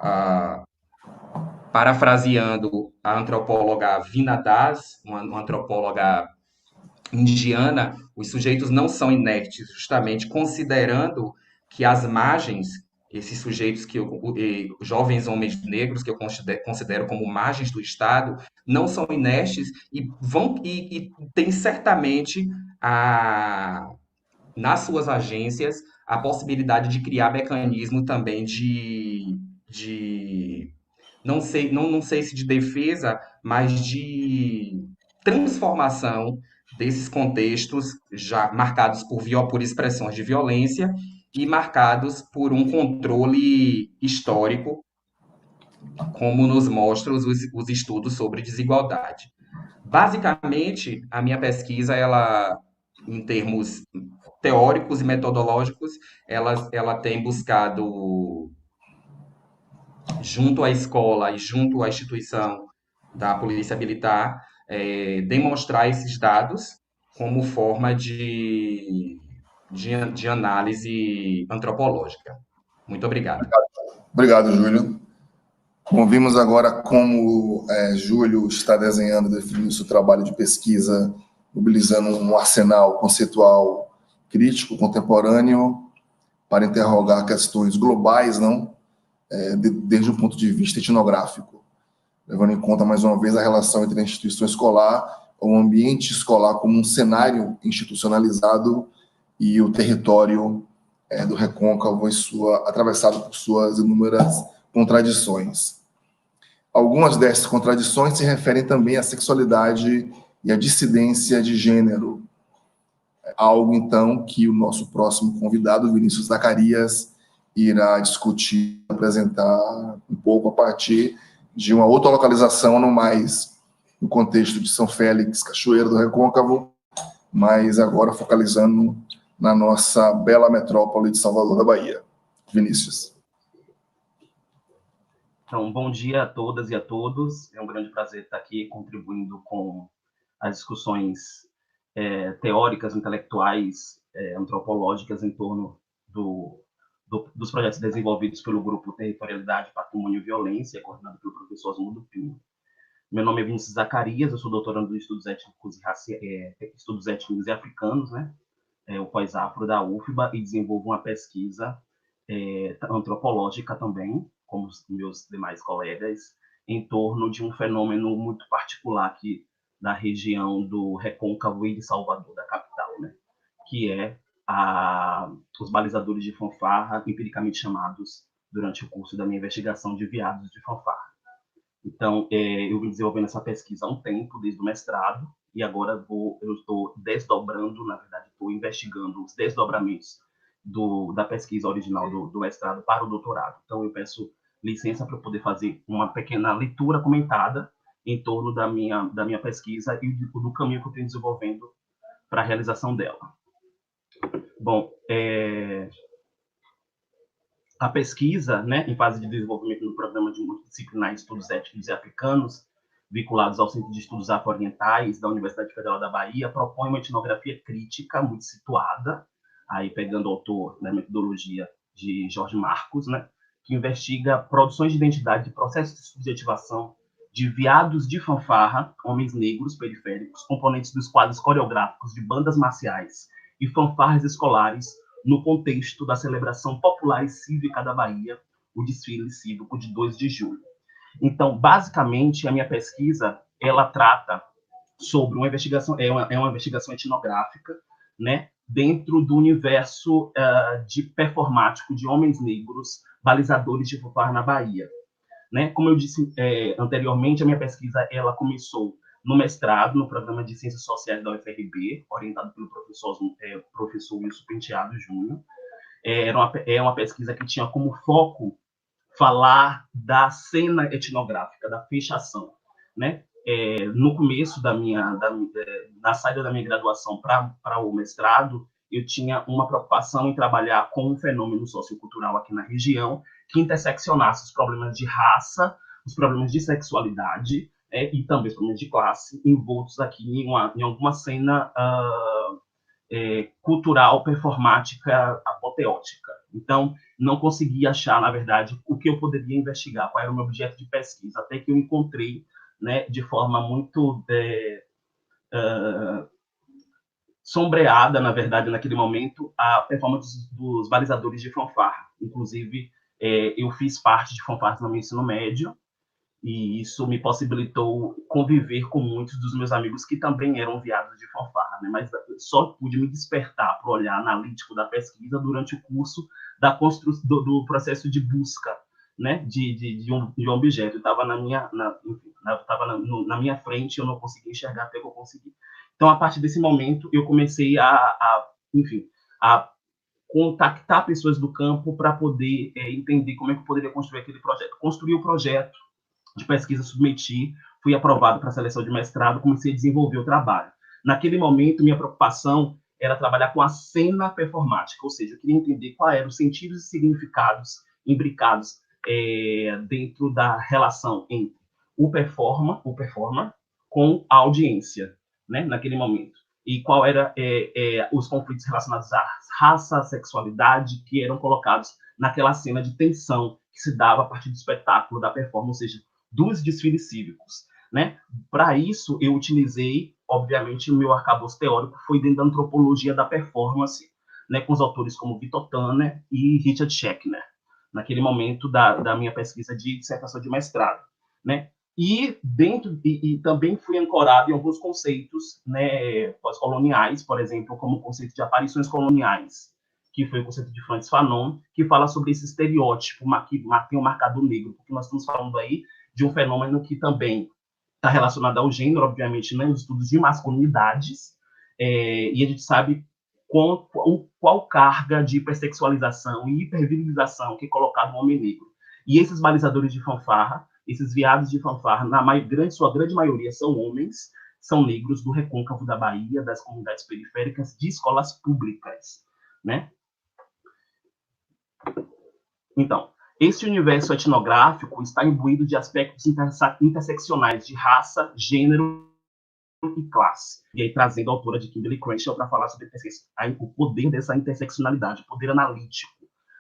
ah, parafraseando a antropóloga Vina Das, uma antropóloga indiana, os sujeitos não são inertes, justamente considerando que as margens, esses sujeitos jovens homens negros que eu considero como margens do Estado, não são inertes e têm certamente nas suas agências a possibilidade de criar mecanismo também de não sei se de defesa, mas de transformação desses contextos já marcados por expressões de violência e marcados por um controle histórico, como nos mostram os estudos sobre desigualdade. Basicamente, a minha pesquisa, ela, em termos teóricos e metodológicos, ela tem buscado junto à escola e junto à instituição da Polícia Militar, demonstrar esses dados como forma de análise antropológica. Muito obrigado. Obrigado, Júlio. Bom, vimos agora como Júlio está desenhando e definindo seu trabalho de pesquisa, mobilizando um arsenal conceitual crítico, contemporâneo, para interrogar questões globais, não? Desde um ponto de vista etnográfico, levando em conta, mais uma vez, a relação entre a instituição escolar, o ambiente escolar como um cenário institucionalizado e o território do Recôncavo atravessado por suas inúmeras contradições. Algumas dessas contradições se referem também à sexualidade e à dissidência de gênero, algo, então, que o nosso próximo convidado, Vinícius Zacarias, irá discutir, apresentar um pouco a partir de uma outra localização, não mais no contexto de São Félix, Cachoeira do Recôncavo, mas agora focalizando na nossa bela metrópole de Salvador da Bahia. Vinícius. Então, bom dia a todas e a todos. É um grande prazer estar aqui contribuindo com as discussões teóricas, intelectuais, antropológicas em torno dos projetos desenvolvidos pelo Grupo Territorialidade, Patrimônio e Violência, coordenado pelo professor Osmundo Pinho. Meu nome é Vinícius Zacarias, eu sou doutorando em Estudos Étnicos e Africanos, né? O pós-afro da UFBA, e desenvolvo uma pesquisa antropológica também, como os meus demais colegas, em torno de um fenômeno muito particular aqui da região do Recôncavo e de Salvador, da capital, né? Que é os balizadores de fanfarra, empiricamente chamados, durante o curso da minha investigação, de veados de fanfarra. Então, eu vim desenvolvendo essa pesquisa há um tempo, desde o mestrado, e agora eu estou desdobrando, na verdade, estou investigando os desdobramentos da pesquisa original do mestrado para o doutorado. Então, eu peço licença para poder fazer uma pequena leitura comentada em torno da minha pesquisa e do caminho que eu tenho desenvolvendo para a realização dela. Bom, a pesquisa, né, em fase de desenvolvimento no programa de multidisciplinar de estudos étnicos e africanos, vinculados ao Centro de Estudos Afro-Orientais da Universidade Federal da Bahia, propõe uma etnografia crítica muito situada, aí pegando o autor da metodologia de Jorge Marcos, né, que investiga produções de identidade de processos de subjetivação de viados de fanfarra, homens negros periféricos, componentes dos quadros coreográficos de bandas marciais e fanfarras escolares no contexto da celebração popular e cívica da Bahia, o desfile cívico de 2 de julho. Então, basicamente, a minha pesquisa, ela trata sobre uma investigação, uma investigação etnográfica, né, dentro do universo de performático de homens negros balizadores de fanfarra na Bahia. Né? Como eu disse anteriormente, a minha pesquisa ela começou no mestrado, no programa de Ciências Sociais da UFRB, orientado pelo professor Wilson Penteado Júnior. É uma pesquisa que tinha como foco falar da cena etnográfica, da fechação. Né? No começo na saída da minha graduação para o mestrado, eu tinha uma preocupação em trabalhar com um fenômeno sociocultural aqui na região que interseccionasse os problemas de raça, os problemas de sexualidade e também os problemas de classe envoltos aqui em alguma cena cultural, performática, apoteótica. Então, não consegui achar, na verdade, o que eu poderia investigar, qual era o meu objeto de pesquisa, até que eu encontrei, né, de forma muito sombreada, na verdade, naquele momento, a performance dos balizadores de fanfarra. Inclusive, eu fiz parte de fanfarras no meu ensino médio, e isso me possibilitou conviver com muitos dos meus amigos que também eram viados de fanfarra, né? Mas só pude me despertar para o olhar analítico da pesquisa durante o curso do processo de busca, né, de um objeto. Estava na minha frente, eu não conseguia enxergar até que eu consegui. Então, a partir desse momento, eu comecei a contactar pessoas do campo para poder entender como é que eu poderia construir aquele projeto. Construí o projeto de pesquisa, submeti, fui aprovado para a seleção de mestrado, comecei a desenvolver o trabalho. Naquele momento, minha preocupação era trabalhar com a cena performática, ou seja, eu queria entender quais eram os sentidos e significados imbricados dentro da relação entre o performer com a audiência, né, naquele momento. E qual era os conflitos relacionados à raça, à sexualidade, que eram colocados naquela cena de tensão que se dava a partir do espetáculo, da performance, ou seja, dos desfiles cívicos, né? Para isso, eu utilizei, obviamente, o meu arcabouço teórico foi dentro da antropologia da performance, né, com os autores como Victor Tanner e Richard Schechner, naquele momento da minha pesquisa de dissertação de mestrado, né? E também fui ancorado em alguns conceitos, né, pós-coloniais, por exemplo, como o conceito de aparições coloniais, que foi o conceito de Francis Fanon, que fala sobre esse estereótipo que tem o marcador negro, porque nós estamos falando aí de um fenômeno que também está relacionado ao gênero, obviamente, né, nos estudos de masculinidades, e a gente sabe qual carga de hipersexualização e hipervirilização que é colocado no homem negro. E esses balizadores de fanfarra, esses viados de fanfarra, sua grande maioria são homens, são negros do recôncavo da Bahia, das comunidades periféricas, de escolas públicas, né? Então, esse universo etnográfico está imbuído de aspectos interseccionais de raça, gênero e classe. E aí, trazendo a autora de Kimberly Crenshaw para falar sobre o poder dessa interseccionalidade, o poder analítico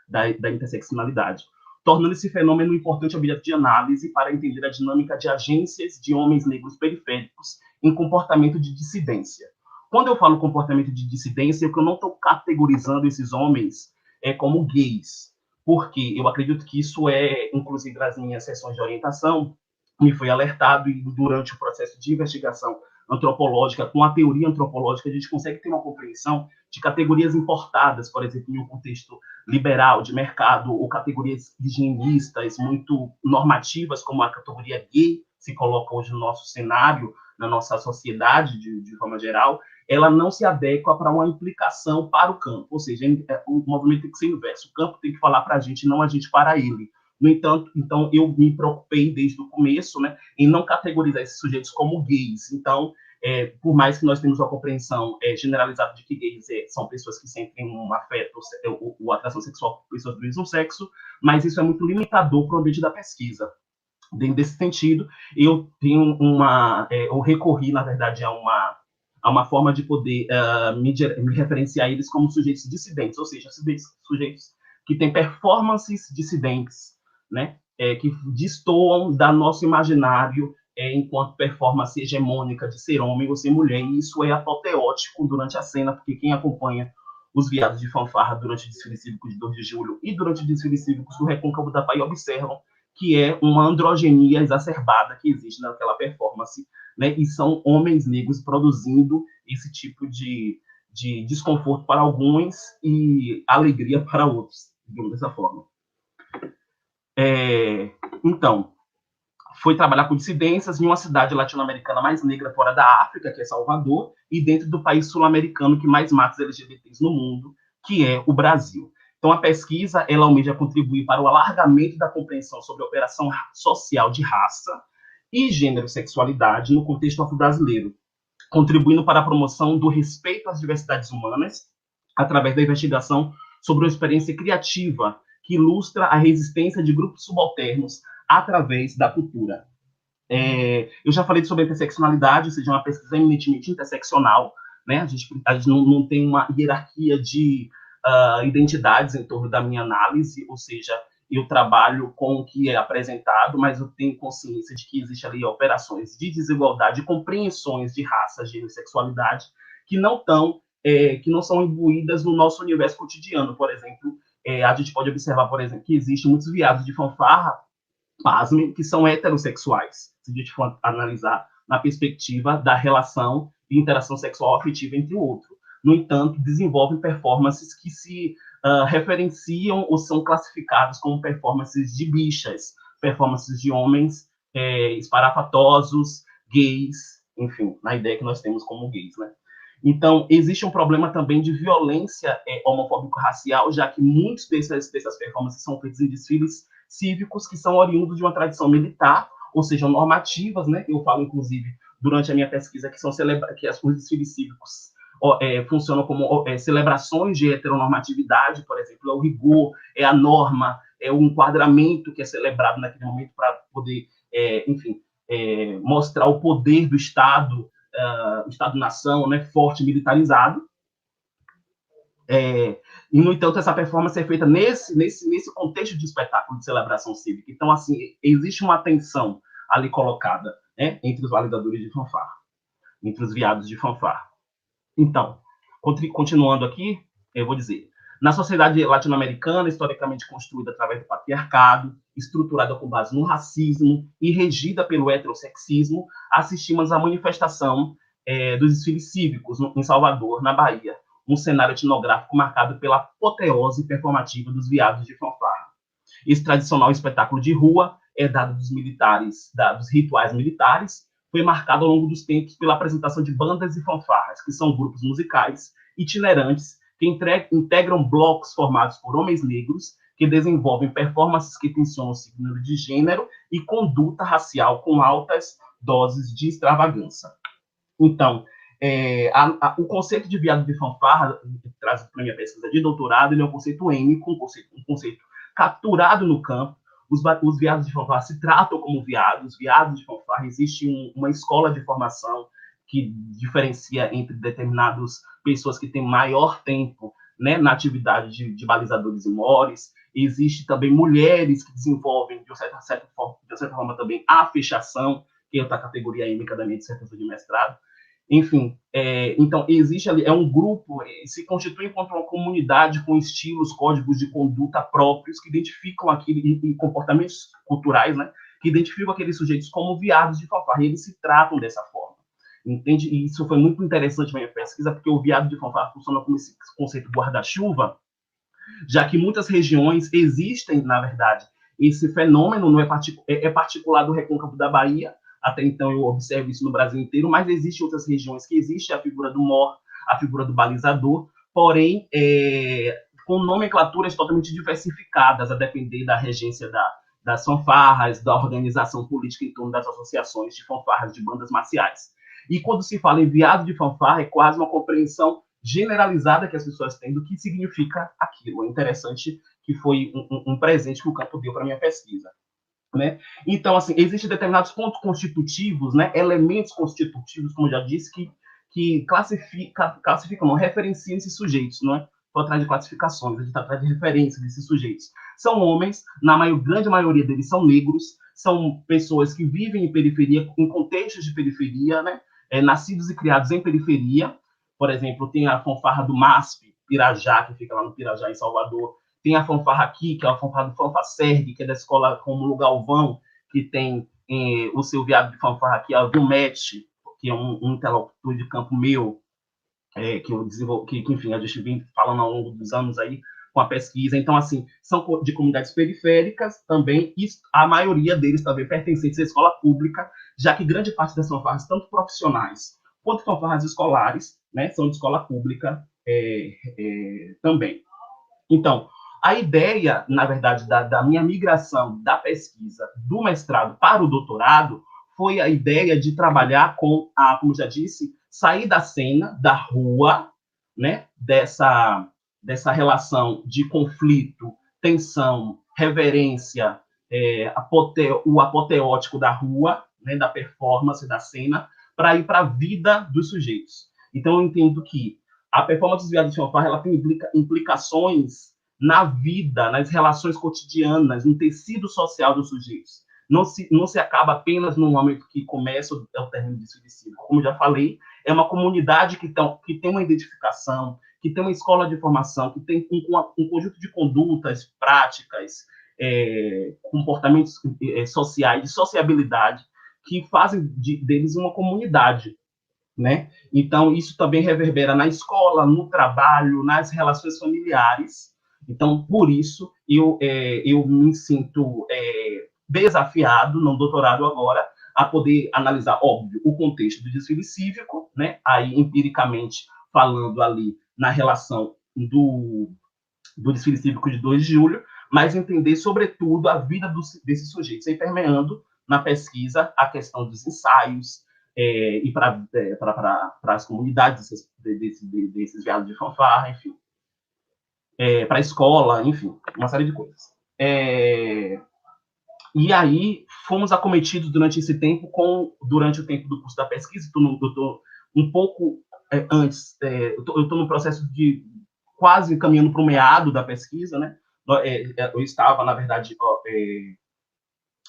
da interseccionalidade, tornando esse fenômeno um importante objeto de análise para entender a dinâmica de agências de homens negros periféricos em comportamento de dissidência. Quando eu falo comportamento de dissidência, eu não estou categorizando esses homens como gays, porque eu acredito que isso inclusive, nas minhas sessões de orientação, me foi alertado, e durante o processo de investigação antropológica, com a teoria antropológica, a gente consegue ter uma compreensão de categorias importadas, por exemplo, em um contexto liberal, de mercado, ou categorias higienistas muito normativas, como a categoria gay, se coloca hoje no nosso cenário, na nossa sociedade, de forma geral, ela não se adequa para uma implicação para o campo, ou seja, o movimento tem que ser inverso, o campo tem que falar para a gente, não a gente para ele, No entanto, então, eu me preocupei desde o começo, né, em não categorizar esses sujeitos como gays. Então, por mais que nós tenhamos uma compreensão generalizada de que gays são pessoas que sentem um afeto ou atração sexual por pessoas do mesmo sexo, mas isso é muito limitador para o ambiente da pesquisa. Dentro desse sentido, eu tenho eu recorri, na verdade, a uma forma de poder me referenciar eles como sujeitos dissidentes, ou seja, sujeitos que têm performances dissidentes, né, que destoam da nosso imaginário enquanto performance hegemônica de ser homem ou ser mulher, e isso é apoteótico durante a cena, porque quem acompanha os Viados de Fanfarra durante o desfile cívico de 2 de julho e durante o desfile cívico do Recôncavo da Bahia observam que é uma androgenia exacerbada que existe naquela performance, né? E são homens negros produzindo esse tipo de desconforto para alguns e alegria para outros, digamos dessa forma. Então, foi trabalhar com dissidências em uma cidade latino-americana mais negra fora da África, que é Salvador, e dentro do país sul-americano que mais mata os LGBTs no mundo, que é o Brasil. Então, a pesquisa, ela almeja contribuir para o alargamento da compreensão sobre a operação social de raça e gênero e sexualidade no contexto afro-brasileiro, contribuindo para a promoção do respeito às diversidades humanas, através da investigação sobre uma experiência criativa que ilustra a resistência de grupos subalternos através da cultura. Eu já falei sobre a interseccionalidade, ou seja, uma pesquisa eminentemente interseccional, né? A gente não tem uma hierarquia de identidades em torno da minha análise, ou seja, eu trabalho com o que é apresentado, mas eu tenho consciência de que existe ali operações de desigualdade, compreensões de raça, gênero e sexualidade que não são imbuídas no nosso universo cotidiano. Por exemplo, a gente pode observar, por exemplo, que existem muitos viados de fanfarra, pasmem, que são heterossexuais, se a gente for analisar na perspectiva da relação de interação sexual afetiva entre o outro. No entanto, desenvolvem performances que se referenciam ou são classificados como performances de bichas, performances de homens esparafatosos, gays, enfim, na ideia que nós temos como gays, né? Então, existe um problema também de violência homofóbico-racial, já que muitos dessas performances são feitas em desfiles cívicos que são oriundos de uma tradição militar, ou seja, normativas, né? Eu falo, inclusive, durante a minha pesquisa, que os desfiles cívicos funcionam como celebrações de heteronormatividade, por exemplo, é o rigor, é a norma, é o enquadramento que é celebrado naquele momento para poder, mostrar o poder do Estado, o Estado-nação, né, forte, militarizado. E, no entanto, essa performance é feita nesse contexto de espetáculo de celebração cívica. Então, assim, existe uma tensão ali colocada, né, entre os validadores de fanfarra, entre os viados de fanfarra. Então, continuando aqui, eu vou dizer, na sociedade latino-americana, historicamente construída através do patriarcado, estruturada com base no racismo e regida pelo heterossexismo, assistimos à manifestação dos desfiles cívicos em Salvador, na Bahia, um cenário etnográfico marcado pela apoteose performativa dos viados de fanfarra. Esse tradicional espetáculo de rua, herdado dos rituais militares, foi marcado ao longo dos tempos pela apresentação de bandas e fanfarras, que são grupos musicais itinerantes que integram blocos formados por homens negros que desenvolvem performances que tensionam o signo de gênero e conduta racial com altas doses de extravagância. Então, o conceito de viado de fanfarra, traz para a minha pesquisa de doutorado, ele é um conceito único, um conceito capturado no campo. Os viados de fanfarra se tratam como viados de fanfarra. Existe uma escola de formação que diferencia entre determinadas pessoas que têm maior tempo, né, na atividade de balizadores e mores. Existe também mulheres que desenvolvem, de uma certa forma também, a fechação, que é outra categoria étnica da minha dissertação de mestrado. Enfim, então, existe ali, um grupo, se constitui enquanto uma comunidade com estilos, códigos de conduta próprios que identificam e comportamentos culturais, né, que identificam aqueles sujeitos como viados de fanfarra, e eles se tratam dessa forma, entende? E isso foi muito interessante na minha pesquisa, porque o viado de fanfarra funciona como esse conceito guarda-chuva, já que em muitas regiões existem, na verdade, esse fenômeno não é particular do Recôncavo da Bahia. Até então eu observo isso no Brasil inteiro, mas existem outras regiões que existe a figura do mor, a figura do balizador, porém com nomenclaturas totalmente diversificadas, a depender da regência das fanfarras, da organização política em torno das associações de fanfarras de bandas marciais. E quando se fala em viado de fanfarra, é quase uma compreensão generalizada que as pessoas têm do que significa aquilo. É interessante que foi um presente que o campo deu para a minha pesquisa. Né? Então, assim, existem determinados pontos constitutivos, né, elementos constitutivos, como eu já disse, que classificam, não, referenciam esses sujeitos, não é? Estou atrás de classificações, a gente está atrás de referências desses sujeitos. São homens, grande maioria deles são negros, são pessoas que vivem em periferia, em contextos de periferia, né? Nascidos e criados em periferia. Por exemplo, tem a fanfarra do MASP, Pirajá, que fica lá no Pirajá, em Salvador. Tem a fanfarra aqui, que é a fanfarra do Fanfacerg, que é da escola Rômulo Galvão, que tem o seu viado de fanfarra aqui, a Vilmete, que é um interlocutor de campo meu, que eu desenvolvi, que, enfim, a gente vem falando ao longo dos anos aí com a pesquisa. Então, assim, são de comunidades periféricas também, e a maioria deles também pertencentes à escola pública, já que grande parte das fanfarras, tanto profissionais quanto fanfarras escolares, né, são de escola pública também. Então, a ideia, na verdade, da minha migração da pesquisa do mestrado para o doutorado foi a ideia de trabalhar com como já disse, sair da cena, da rua, né, dessa relação de conflito, tensão, reverência, o apoteótico da rua, né, da performance, da cena, para ir para a vida dos sujeitos. Então, eu entendo que a performance dos viados de fanfarra, ela tem implicações na vida, nas relações cotidianas, no tecido social dos sujeitos. Não se acaba apenas no momento que começa o término de suicídio. Como já falei, é uma comunidade que tem uma identificação, que tem uma escola de formação, que tem um conjunto de condutas, práticas, comportamentos sociais, de sociabilidade, que fazem deles uma comunidade. Né? Então, isso também reverbera na escola, no trabalho, nas relações familiares. Então, por isso, eu me sinto desafiado, no doutorado agora, a poder analisar, óbvio, o contexto do desfile cívico, né? Aí, empiricamente, falando ali na relação do desfile cívico de 2 de julho, mas entender, sobretudo, a vida desses sujeitos, aí permeando na pesquisa a questão dos ensaios, e para as comunidades desses viados de fanfarra, enfim, para a escola, enfim, uma série de coisas. E aí fomos acometidos durante esse tempo, durante o tempo do curso da pesquisa, eu estou um pouco antes, eu estou no processo de quase caminhando para o meado da pesquisa, né? Eu estava, na verdade,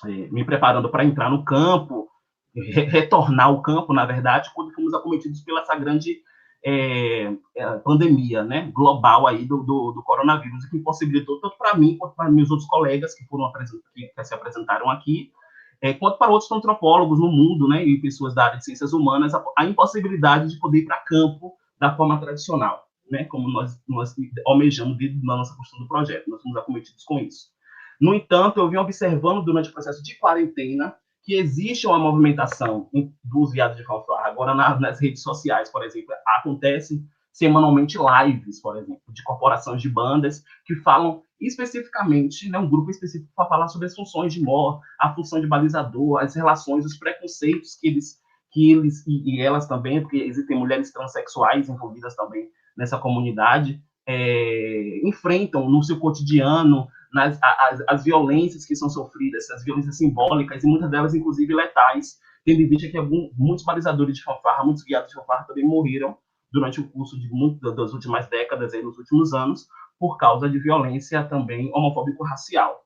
me preparando para entrar no campo, retornar ao campo, na verdade, quando fomos acometidos pela essa grande pandemia, né, global aí do coronavírus, que impossibilitou tanto para mim quanto para meus outros colegas que se apresentaram aqui, quanto para outros antropólogos no mundo, né, e pessoas da área de ciências humanas, a impossibilidade de poder ir para campo da forma tradicional, né, como nós almejamos na nossa construção do projeto. Nós fomos acometidos com isso. No entanto, eu vim observando durante o processo de quarentena que existe uma movimentação dos viados de fanfarra. Agora, nas redes sociais, por exemplo, acontecem semanalmente lives, por exemplo, de corporações de bandas que falam especificamente, né, um grupo específico para falar sobre as funções de MOR, a função de balizador, as relações, os preconceitos que eles e elas também, porque existem mulheres transexuais envolvidas também nessa comunidade, enfrentam no seu cotidiano, as violências que são sofridas, as violências simbólicas, e muitas delas, inclusive, letais, tendo em vista que muitos balizadores de fanfarra, muitos guiados de fanfarra também morreram durante o curso das últimas décadas, aí, nos últimos anos, por causa de violência também homofóbico-racial.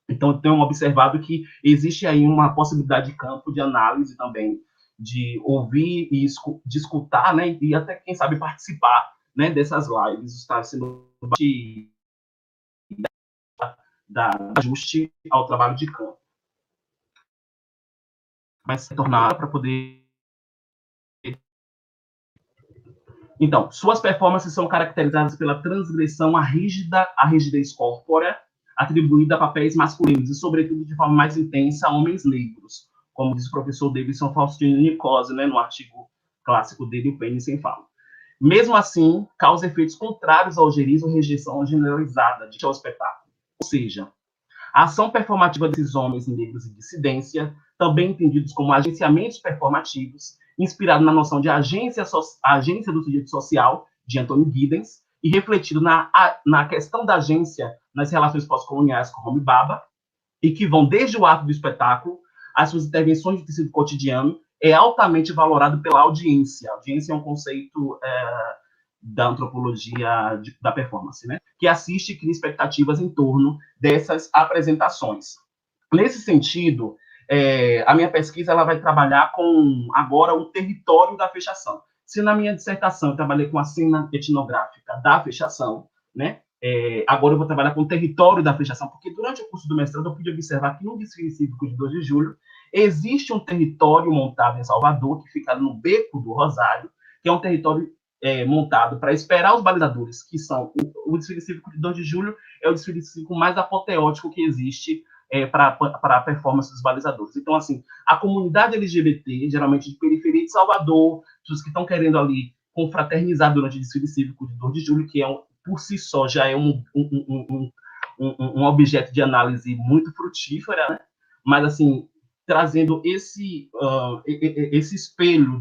Então, eu tenho observado que existe aí uma possibilidade de campo de análise também, de ouvir e de escutar, né, e até, quem sabe, participar, né, dessas lives. Está sendo da ajuste ao trabalho de campo. Mas se tornar para poder... Então, suas performances são caracterizadas pela transgressão à rigidez corpórea, atribuída a papéis masculinos, e, sobretudo, de forma mais intensa, a homens negros, como diz o professor Davidson Faustino Nicose, né, no artigo clássico dele, O Pênis Sem Fala. Mesmo assim, causa efeitos contrários ao algerismo, rejeição generalizada ao espetáculo. Ou seja, A ação performativa desses homens negros e dissidência, também entendidos como agenciamentos performativos, inspirado na noção de agência do sujeito social, de Anthony Giddens, e refletido na questão da agência nas relações pós-coloniais com Homi Bhabha, e que vão desde o ato do espetáculo às suas intervenções de tecido cotidiano, é altamente valorado pela audiência. A audiência é um conceito da antropologia da performance, né? Que assiste e cria expectativas em torno dessas apresentações. Nesse sentido, a minha pesquisa ela vai trabalhar com, agora, o território da fechação. Se na minha dissertação eu trabalhei com a cena etnográfica da fechação, né? Agora eu vou trabalhar com o território da fechação, porque durante o curso do mestrado eu pude observar que no desfile cívico de 2 de julho existe um território montado em Salvador, que fica no Beco do Rosário, que é um território montado para esperar os balizadores, que são o desfile cívico de 2 de julho é o desfile cívico mais apoteótico que existe para a performance dos balizadores. Então, assim, a comunidade LGBT, geralmente de periferia de Salvador, pessoas que estão querendo ali confraternizar durante o desfile cívico de 2 de julho, que por si só já é um objeto de análise muito frutífera, né? Mas, assim, trazendo esse espelho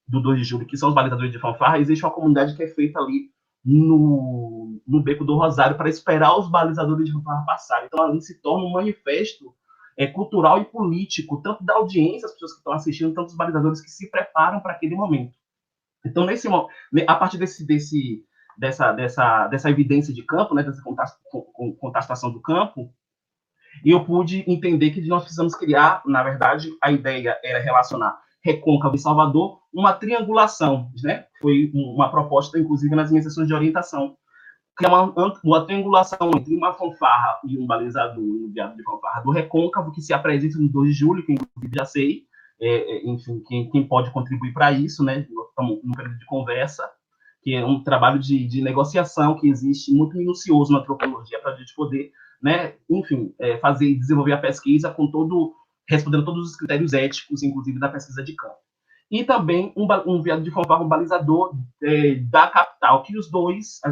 do 2 de julho, que são os balizadores de fanfarra, existe uma comunidade que é feita ali no Beco do Rosário para esperar os balizadores de fanfarra passarem. Então, ali se torna um manifesto cultural e político, tanto da audiência, as pessoas que estão assistindo, tanto os balizadores que se preparam para aquele momento. Então, a partir dessa evidência de campo, né, dessa contestação do campo, eu pude entender que nós precisamos criar, na verdade, a ideia era relacionar Recôncavo e Salvador, uma triangulação, né? Foi uma proposta, inclusive, nas minhas sessões de orientação, que é uma triangulação entre uma fanfarra e um balizador, um enviado de fanfarra do Recôncavo, que se apresenta no 2 de julho, que inclusive já sei, enfim, quem pode contribuir para isso, né? Nós estamos num período de conversa, que é um trabalho de negociação que existe muito minucioso na antropologia para a gente poder, né, enfim, fazer e desenvolver a pesquisa respondendo todos os critérios éticos, inclusive da pesquisa de campo. E também um enviado de fanfarra, um balizador da capital, que as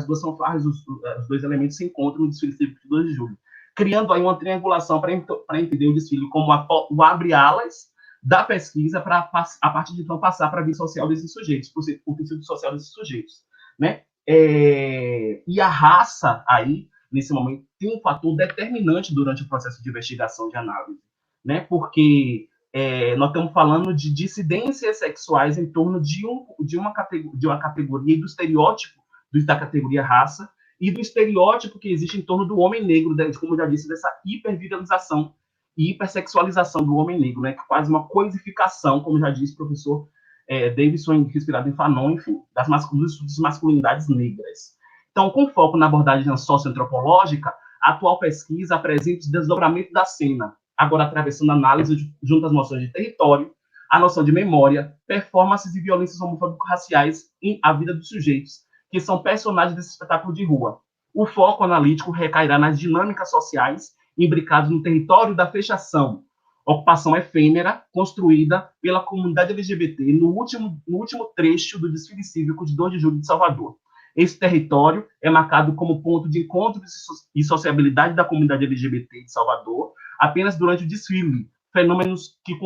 duas fanfarras, os dois elementos se encontram no desfile cívico de 2 de julho, criando aí uma triangulação para entender o desfile como o abre-alas da pesquisa para, a partir de então, passar para a vida social desses sujeitos, o tecido social desses sujeitos, né? E a raça aí, nesse momento, tem um fator determinante durante o processo de investigação, de análise, né? Porque nós estamos falando de dissidências sexuais em torno de uma categoria e do estereótipo da categoria raça e do estereótipo que existe em torno do homem negro, como eu já disse, dessa hiperviralização e hipersexualização do homem negro, né? Que quase uma coisificação, como já disse o professor Davidson, inspirado em Fanon, enfim, dos estudos de masculinidades negras. Então, com foco na abordagem socioantropológica, a atual pesquisa apresenta o desdobramento da cena, agora atravessando a análise junto às noções de território, a noção de memória, performances e violências homofóbico-raciais em a vida dos sujeitos, que são personagens desse espetáculo de rua. O foco analítico recairá nas dinâmicas sociais imbricadas no território da fechação, ocupação efêmera construída pela comunidade LGBT no último trecho do desfile cívico de 2 de julho de Salvador. Esse território é marcado como ponto de encontro e sociabilidade da comunidade LGBT de Salvador apenas durante o desfile, fenômenos que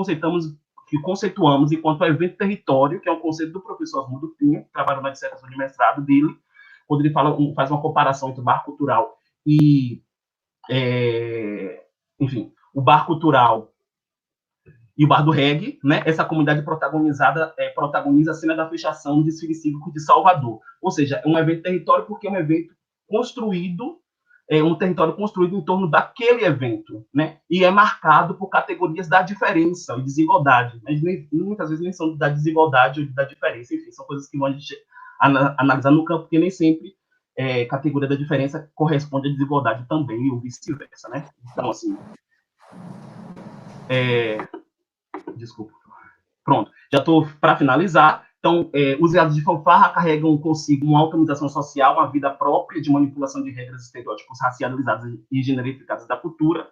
conceituamos enquanto evento território, que é um conceito do professor Osmundo Pinho, que trabalha na dissertação de mestrado dele, quando ele faz uma comparação entre o bar cultural e, enfim, o bar cultural e o bar do reggae, né? Essa comunidade protagoniza a cena da fechação do desfile cívico de Salvador. Ou seja, é um evento território porque é um evento construído, um território construído em torno daquele evento, né? E é marcado por categorias da diferença e desigualdade. Mas muitas vezes nem são da desigualdade ou da diferença, enfim, são coisas que vão a gente analisar no campo, porque nem sempre categoria da diferença corresponde à desigualdade também, ou vice-versa, né? Então, assim... Desculpa. Pronto, já estou para finalizar. Então, os enviados de fanfarra carregam consigo uma autonomização social, uma vida própria de manipulação de regras e estereótipos racializados e generificados da cultura,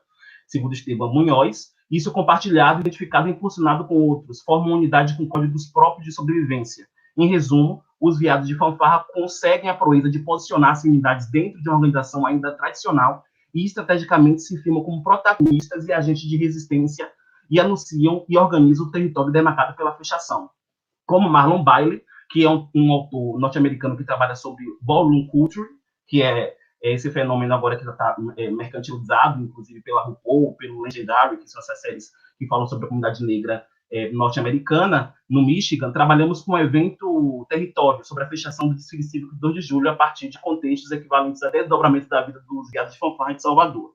segundo Esteban Munhoz. Isso compartilhado, identificado e impulsionado com outros, forma uma unidade com códigos próprios de sobrevivência. Em resumo, os enviados de fanfarra conseguem a proeza de posicionar as unidades dentro de uma organização ainda tradicional e estrategicamente se firmam como protagonistas e agentes de resistência e anunciam e organizam o território demarcado pela fechação. Como Marlon Bailey, que é um autor norte-americano que trabalha sobre ballroom culture, que é esse fenômeno agora que já está mercantilizado, inclusive pela RuPaul, pelo Legendary, que são essas séries que falam sobre a comunidade negra norte-americana. No Michigan, trabalhamos com o evento Território, sobre a fechação do desfile cívico de 2 de julho, a partir de contextos equivalentes a desdobramento da vida dos guiados de fanfarra de Salvador.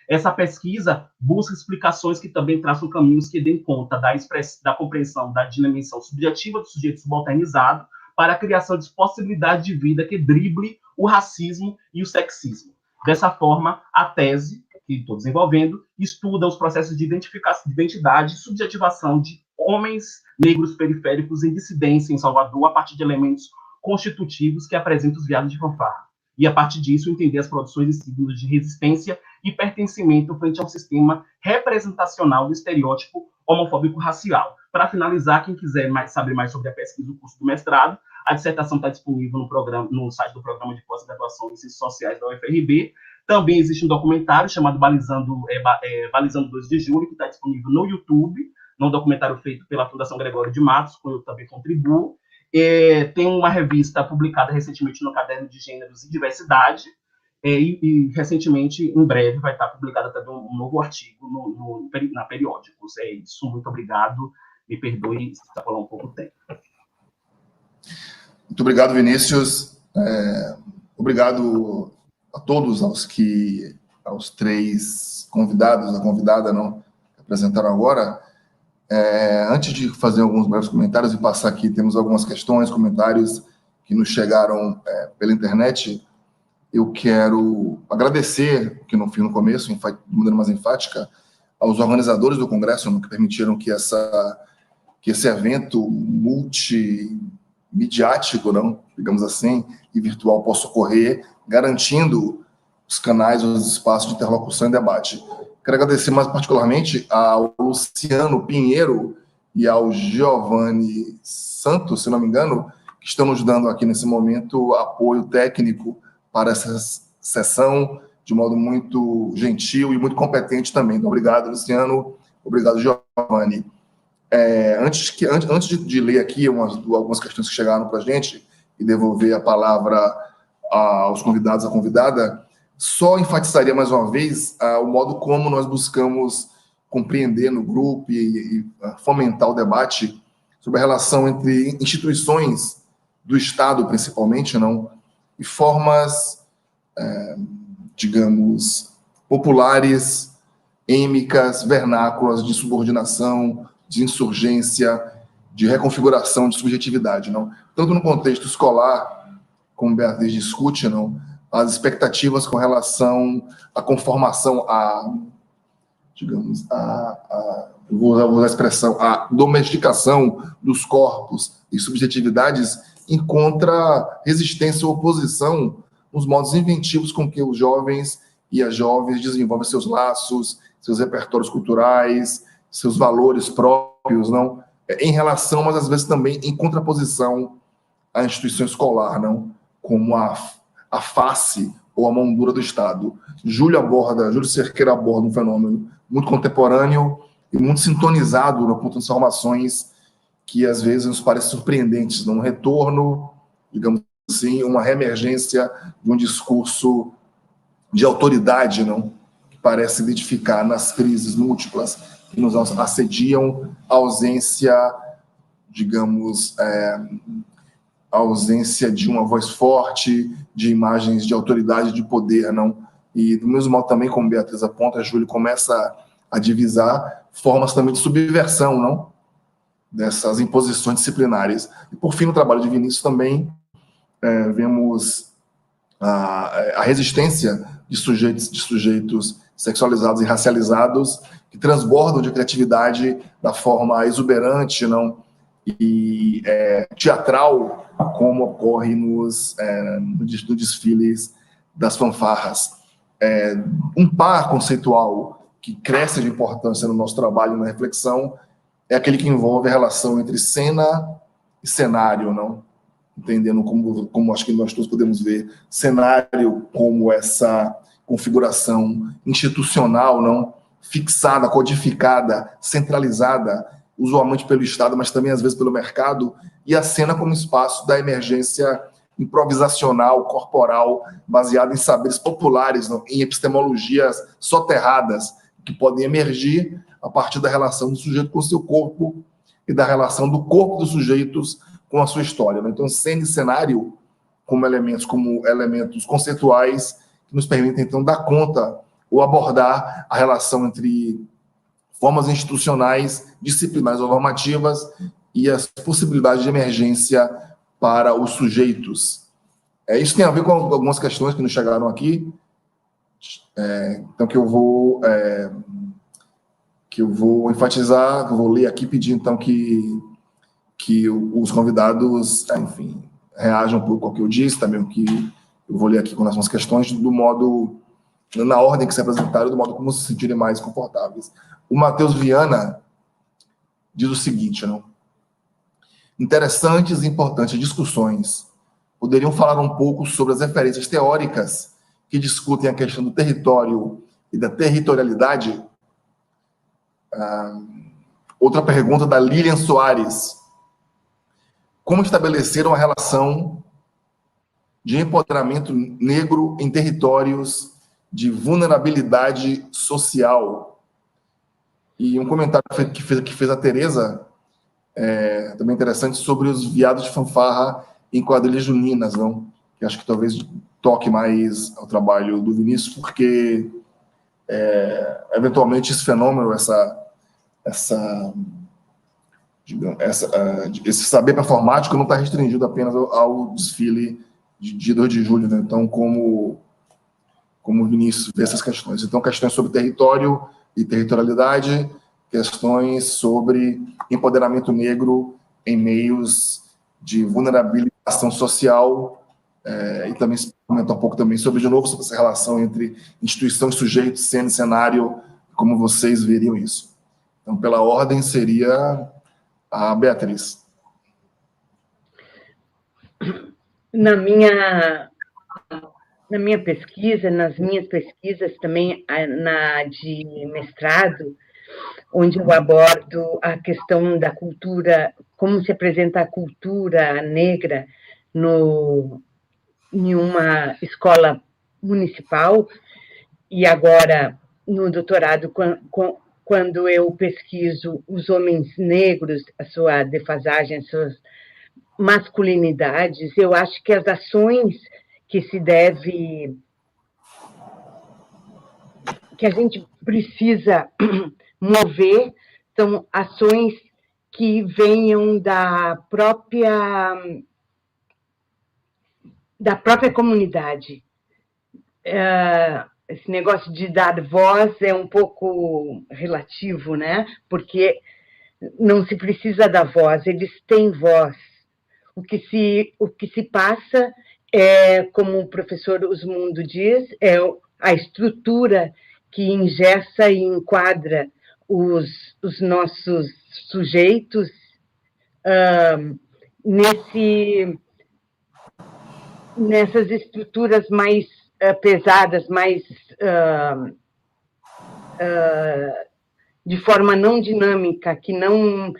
Essa pesquisa busca explicações que também traçam caminhos que deem conta da compreensão da dimensão subjetiva do sujeito subalternizado para a criação de possibilidade de vida que drible o racismo e o sexismo. Dessa forma, a tese que estou desenvolvendo estuda os processos de identificação de identidade e subjetivação de homens negros periféricos em dissidência em Salvador a partir de elementos constitutivos que apresentam os viados de fanfarra. E, a partir disso, entender as produções e símbolos de resistência e pertencimento frente ao sistema representacional do estereótipo homofóbico-racial. Para finalizar, quem quiser saber mais sobre a pesquisa do curso do mestrado, a dissertação está disponível no site do Programa de Pós-Graduação em Ciências Sociais da UFRB. Também existe um documentário chamado Balizando 2 de Julho, que está disponível no YouTube, um documentário feito pela Fundação Gregório de Matos, com eu também contribuo. Tem uma revista publicada recentemente no Caderno de Gêneros e Diversidade, e recentemente, em breve, vai estar publicado também um novo artigo na Periódicos. É isso, muito obrigado, me perdoe se está falando um pouco tempo. Muito obrigado, Vinícius. Obrigado a todos aos 3 convidados, a convidada, não, que apresentaram agora. Antes de fazer alguns breves comentários e passar aqui, temos algumas questões, comentários que nos chegaram pela internet. Eu quero agradecer, que não fiz no começo, de maneira mais enfática, aos organizadores do Congresso, que permitiram que esse evento multimediático, não, digamos assim, e virtual possa ocorrer, garantindo os canais, os espaços de interlocução e debate. Quero agradecer mais particularmente ao Luciano Pinheiro e ao Giovanni Santos, se não me engano, que estão nos dando aqui nesse momento apoio técnico para essa sessão de modo muito gentil e muito competente também. Então, obrigado, Luciano. Obrigado, Giovanni. Antes de ler aqui algumas questões que chegaram para a gente e devolver a palavra aos convidados, à convidada, só enfatizaria mais uma vez o modo como nós buscamos compreender no grupo e fomentar o debate sobre a relação entre instituições do Estado, principalmente, não, e formas, digamos, populares, êmicas, vernáculas de subordinação, de insurgência, de reconfiguração de subjetividade, não? Tanto no contexto escolar, como Beatriz discute, não, as expectativas com relação à conformação, vou usar a expressão, a domesticação dos corpos e subjetividades encontra resistência ou oposição nos modos inventivos com que os jovens e as jovens desenvolvem seus laços, seus repertórios culturais, seus valores próprios, não? Em relação, mas às vezes também em contraposição à instituição escolar, não? Como a face ou a mão dura do Estado. Júlio Cerqueira aborda um fenômeno muito contemporâneo e muito sintonizado no ponto de informações que às vezes nos parece surpreendentes, num retorno, digamos assim, uma reemergência de um discurso de autoridade, não, que parece identificar nas crises múltiplas que nos assediam a ausência, digamos, a ausência de uma voz forte, de imagens de autoridade, de poder, não? E do mesmo modo também, como Beatriz aponta, Júlio começa a divisar formas também de subversão, não? Dessas imposições disciplinares. E por fim, no trabalho de Vinícius também vemos a resistência de sujeitos sexualizados e racializados que transbordam de criatividade da forma exuberante, não? E teatral, como ocorre nos desfiles das fanfarras. Um par conceitual que cresce de importância no nosso trabalho, na reflexão, é aquele que envolve a relação entre cena e cenário, não? Entendendo como acho que nós todos podemos ver cenário como configuração institucional, não fixada, codificada, centralizada, usualmente pelo Estado, mas também às vezes pelo mercado, e a cena como espaço da emergência improvisacional, corporal, baseada em saberes populares, não, em epistemologias soterradas, que podem emergir a partir da relação do sujeito com o seu corpo e da relação do corpo dos sujeitos com a sua história. Não? Então, cena e cenário como elementos conceituais que nos permitem, então, dar conta ou abordar a relação entre formas institucionais, disciplinares ou normativas e as possibilidades de emergência para os sujeitos. Isso tem a ver com algumas questões que nos chegaram aqui, então que eu vou enfatizar, que eu vou ler aqui, pedir então que os convidados, enfim, reajam um pouco ao que eu disse, também o que eu vou ler aqui com relação às questões, do modo, na ordem que se apresentaram, do modo como se sentirem mais confortáveis. O Matheus Viana diz o seguinte, não? Interessantes e importantes discussões poderiam falar um pouco sobre as referências teóricas que discutem a questão do território e da territorialidade. Outra pergunta da Lilian Soares. Como estabeleceram a relação de empoderamento negro em territórios de vulnerabilidade social? E um comentário que fez a Tereza, também interessante, sobre os viados de fanfarra em quadrilhas juninas, não? Que acho que talvez toque mais ao trabalho do Vinícius, porque eventualmente esse fenômeno, esse saber performático não está restringido apenas ao desfile de 2 de julho, né? Então, como o Vinícius vê essas questões. Então, questões sobre território e territorialidade, questões sobre empoderamento negro em meios de vulnerabilização social, e também comentar um pouco também sobre, de novo, sobre essa relação entre instituição e sujeito, cena e cenário, como vocês veriam isso. Então, pela ordem, seria a Beatriz. Na minha pesquisa, nas minhas pesquisas também, na de mestrado, onde eu abordo a questão da cultura, como se apresenta a cultura negra em uma escola municipal, e agora no doutorado, quando eu pesquiso os homens negros, a sua defasagem, as suas masculinidades, eu acho que as ações que a gente precisa mover são ações que venham da própria comunidade. Esse negócio de dar voz é um pouco relativo, né? Porque não se precisa dar voz, eles têm voz. O que se passa como o professor Osmundo diz, é a estrutura que engessa e enquadra os nossos sujeitos nessas estruturas mais pesadas, mais de forma não dinâmica, que não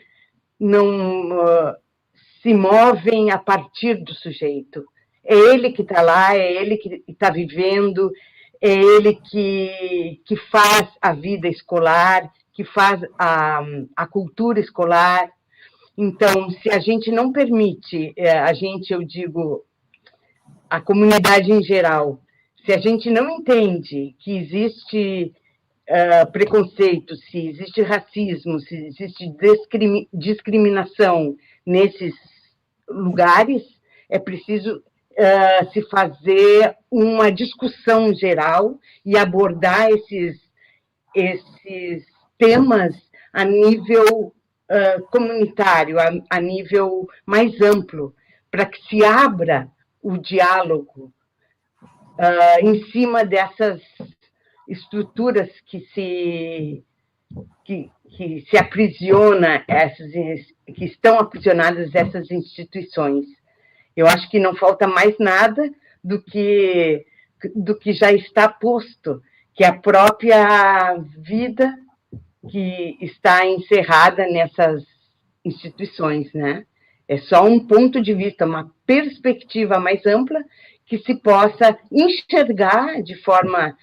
se movem a partir do sujeito. É ele que está lá, é ele que está vivendo, é ele que faz a vida escolar, que faz a cultura escolar. Então, se a gente não permite, eu digo, a comunidade em geral, se a gente não entende que existe preconceito, se existe racismo, se existe discriminação nesses lugares, é preciso se fazer uma discussão geral e abordar esses temas a nível comunitário, a nível mais amplo, para que se abra o diálogo em cima dessas estruturas que se aprisiona, que estão aprisionadas essas instituições. Eu acho que não falta mais nada do que do que já está posto, que é a própria vida que está encerrada nessas instituições, né? É só um ponto de vista, uma perspectiva mais ampla que se possa enxergar de forma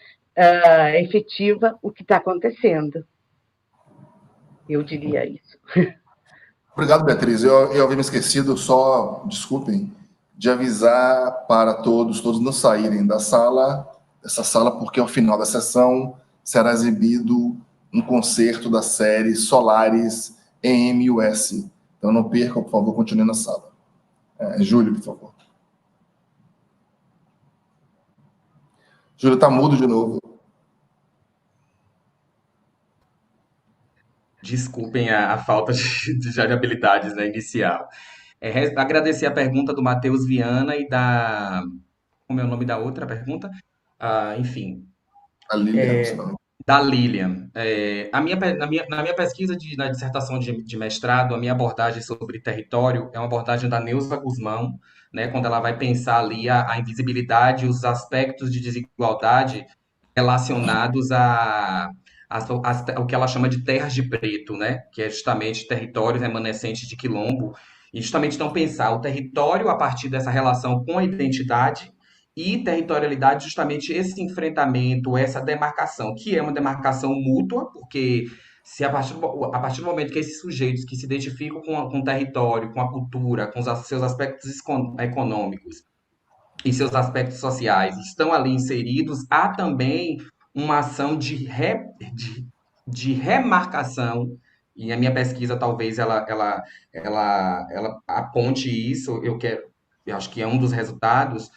efetiva o que está acontecendo. Eu diria isso. Obrigado, Beatriz. Eu havia me esquecido, só, desculpem, de avisar para todos não saírem dessa sala, porque ao final da sessão será exibido um concerto da série Solaris EMUS. Então não percam, por favor, continue na sala. Júlio, por favor. Júlio, está mudo de novo. Desculpem a falta de habilidades, né, inicial. Agradecer a pergunta do Matheus Viana e da... Como é o nome da outra pergunta? Enfim, A Lilian, da Lilian. Na minha pesquisa na dissertação de mestrado, a minha abordagem sobre território é uma abordagem da Neuza Guzmão, né, quando ela vai pensar ali a invisibilidade, os aspectos de desigualdade relacionados ao que ela chama de terras de preto, né, que é justamente territórios remanescentes de quilombo, e justamente não pensar o território a partir dessa relação com a identidade e territorialidade, justamente esse enfrentamento, essa demarcação, que é uma demarcação mútua, porque se a partir do momento que esses sujeitos que se identificam com o território, com a cultura, com os seus aspectos econômicos e seus aspectos sociais estão ali inseridos, há também uma ação de remarcação, e a minha pesquisa talvez ela aponte isso, eu acho que é um dos resultados,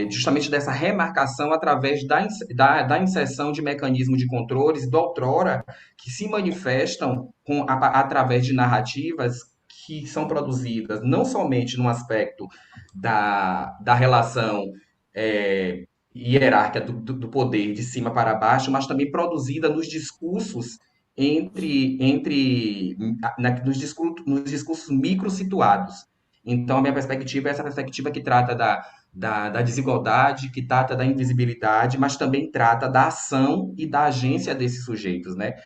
justamente dessa remarcação através da inserção de mecanismos de controles do outrora que se manifestam através de narrativas que são produzidas não somente no aspecto da relação hierárquica do poder de cima para baixo, mas também produzida nos discursos nos discursos micro-situados. Então, a minha perspectiva é essa perspectiva que trata da desigualdade, que trata da invisibilidade, mas também trata da ação e da agência desses sujeitos, né?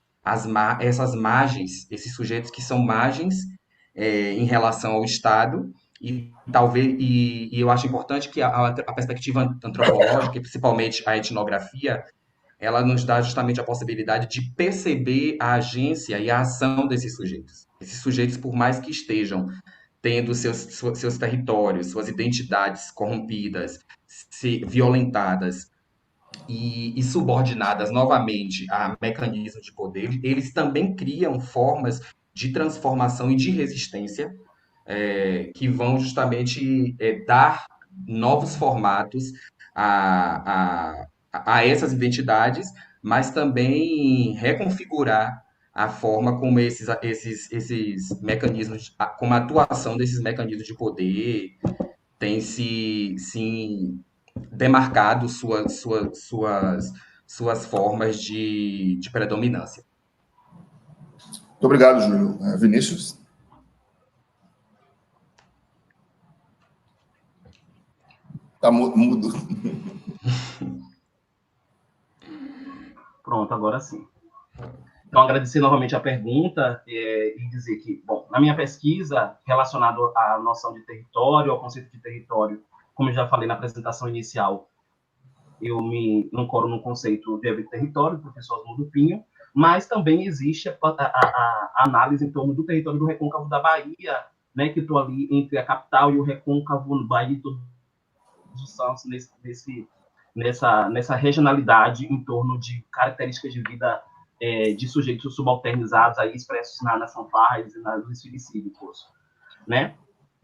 Essas margens, esses sujeitos que são margens em relação ao Estado, e eu acho importante que a perspectiva antropológica, e principalmente a etnografia, ela nos dá justamente a possibilidade de perceber a agência e a ação desses sujeitos. Esses sujeitos, por mais que estejam tendo seus territórios, suas identidades corrompidas, violentadas e subordinadas novamente a mecanismos de poder, eles também criam formas de transformação e de resistência que vão justamente dar novos formatos a essas identidades, mas também reconfigurar a forma como esses mecanismos, como a atuação desses mecanismos de poder tem se demarcado suas formas de predominância. Muito obrigado, Júlio. Vinícius? Está mudo. Pronto, agora sim. Então, agradecer novamente a pergunta e dizer que, bom, na minha pesquisa, relacionado à noção de território, ao conceito de território, como eu já falei na apresentação inicial, eu me ancoro no conceito de território, do professor Osmundo Pinho, mas também existe a análise em torno do território do recôncavo da Bahia, né, que estou ali entre a capital e o recôncavo no Bahia dos Santos, nessa regionalidade em torno de características de vida de sujeitos subalternizados aí expressos nas fanfarras e nos desfiles cívicos, né?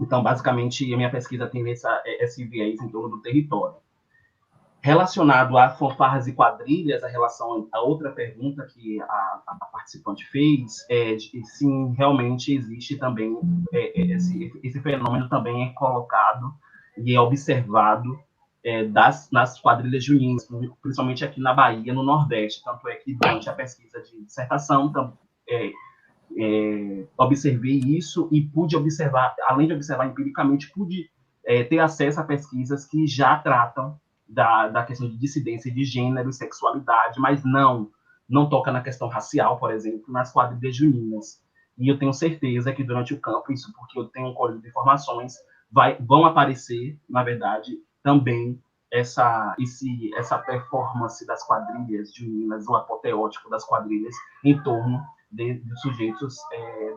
Então, basicamente, a minha pesquisa tem esse viés em torno do território. Relacionado a fanfarras e quadrilhas, a outra pergunta que a participante fez se realmente existe também esse fenômeno também é colocado e é observado nas quadrilhas juninas, principalmente aqui na Bahia, no Nordeste. Tanto é que, durante a pesquisa de dissertação, observei isso e pude observar, além de observar empiricamente, pude ter acesso a pesquisas que já tratam da questão de dissidência de gênero e sexualidade, mas não toca na questão racial, por exemplo, nas quadrilhas juninas. E eu tenho certeza que durante o campo, isso porque eu tenho um colhido de informações, vão aparecer, na verdade, também essa performance das quadrilhas juninas, o apoteótico das quadrilhas em torno dos sujeitos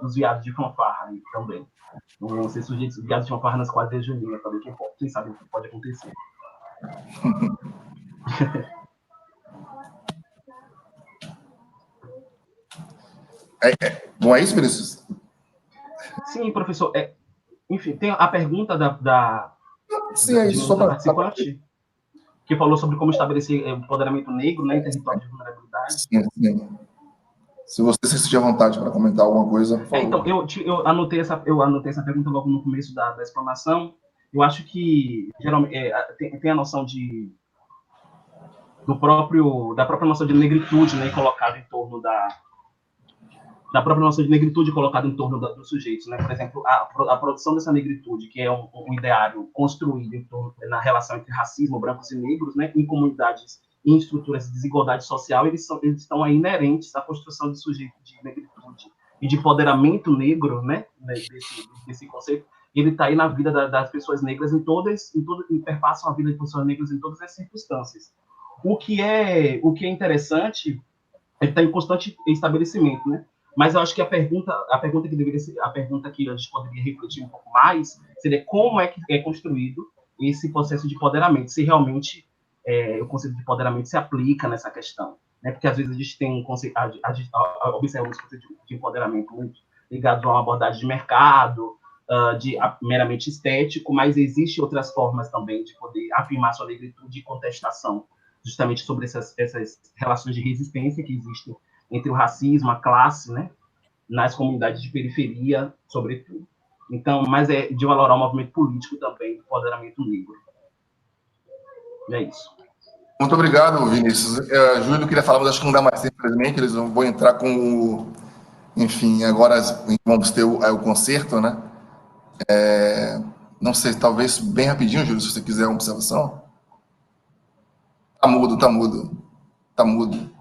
dos viados de fanfarra também. Não vão ser sujeitos viados de fanfarra nas quadrilhas juninas também, que quem sabe o que pode acontecer. Bom, é isso, Vinícius? Sim, professor. Enfim, tem a pergunta da Sim, é isso, só para participante, que falou sobre como estabelecer empoderamento negro, né, em território de vulnerabilidade. Sim. Se você se sentir à vontade para comentar alguma coisa, por favor. Então, eu anotei essa pergunta logo no começo da explanação. Eu acho que, geralmente, tem a noção da própria noção de negritude, né, colocada em torno da própria noção de negritude colocada em torno dos sujeitos, né? Por exemplo, a produção dessa negritude, que é um ideário construído em torno, na relação entre racismo, brancos e negros, né? Em comunidades, em estruturas de desigualdade social, eles estão aí inerentes à construção de sujeito de negritude e de empoderamento negro, né? Desse conceito. Ele está aí na vida das pessoas negras perpassam a vida das pessoas negras em todas as circunstâncias. O que é interessante é que está em constante estabelecimento, né? Mas eu acho que a pergunta que deveria ser, a pergunta que a gente poderia refletir um pouco mais seria como é que é construído esse processo de empoderamento, se realmente o conceito de empoderamento se aplica nessa questão, né? Porque às vezes a gente tem um conceito, observamos conceitos de empoderamento muito ligados a uma abordagem de mercado, meramente estético, mas existem outras formas também de poder afirmar sua negritude e contestação, justamente sobre essas relações de resistência que existem entre o racismo, a classe, né, nas comunidades de periferia, sobretudo. Então, mas é de valorar o movimento político também, do empoderamento negro. É isso. Muito obrigado, Vinícius. Júlio queria falar, mas acho que não dá mais tempo, infelizmente. Eles vão entrar com enfim, agora vamos ter o concerto, né? Não sei, talvez bem rapidinho, Júlio, se você quiser uma observação. Tá mudo.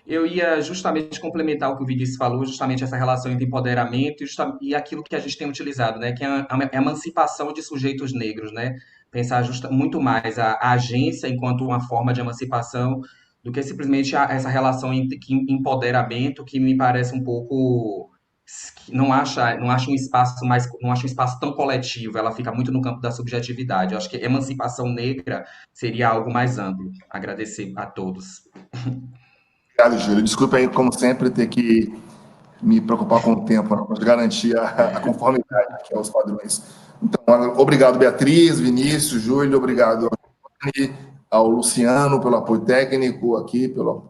Eu ia justamente complementar o que o Vinícius falou, justamente essa relação entre empoderamento e aquilo que a gente tem utilizado, né, que é a emancipação de sujeitos negros, né? Pensar muito mais a agência enquanto uma forma de emancipação do que simplesmente essa relação entre empoderamento, que me parece um pouco não acha um espaço tão coletivo, ela fica muito no campo da subjetividade. Eu acho que emancipação negra seria algo mais amplo. Agradecer a todos. Obrigado, Júlio. Desculpa aí, como sempre, ter que me preocupar com o tempo, né, para garantir a conformidade aqui aos padrões. Então, obrigado, Beatriz, Vinícius, Júlio, obrigado ao Luciano pelo apoio técnico aqui, pela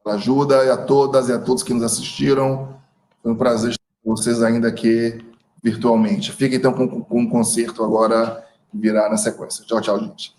ajuda, e a todas e a todos que nos assistiram. Foi um prazer estar com vocês ainda aqui virtualmente. Fiquem então com o concerto agora que virá na sequência. Tchau, gente.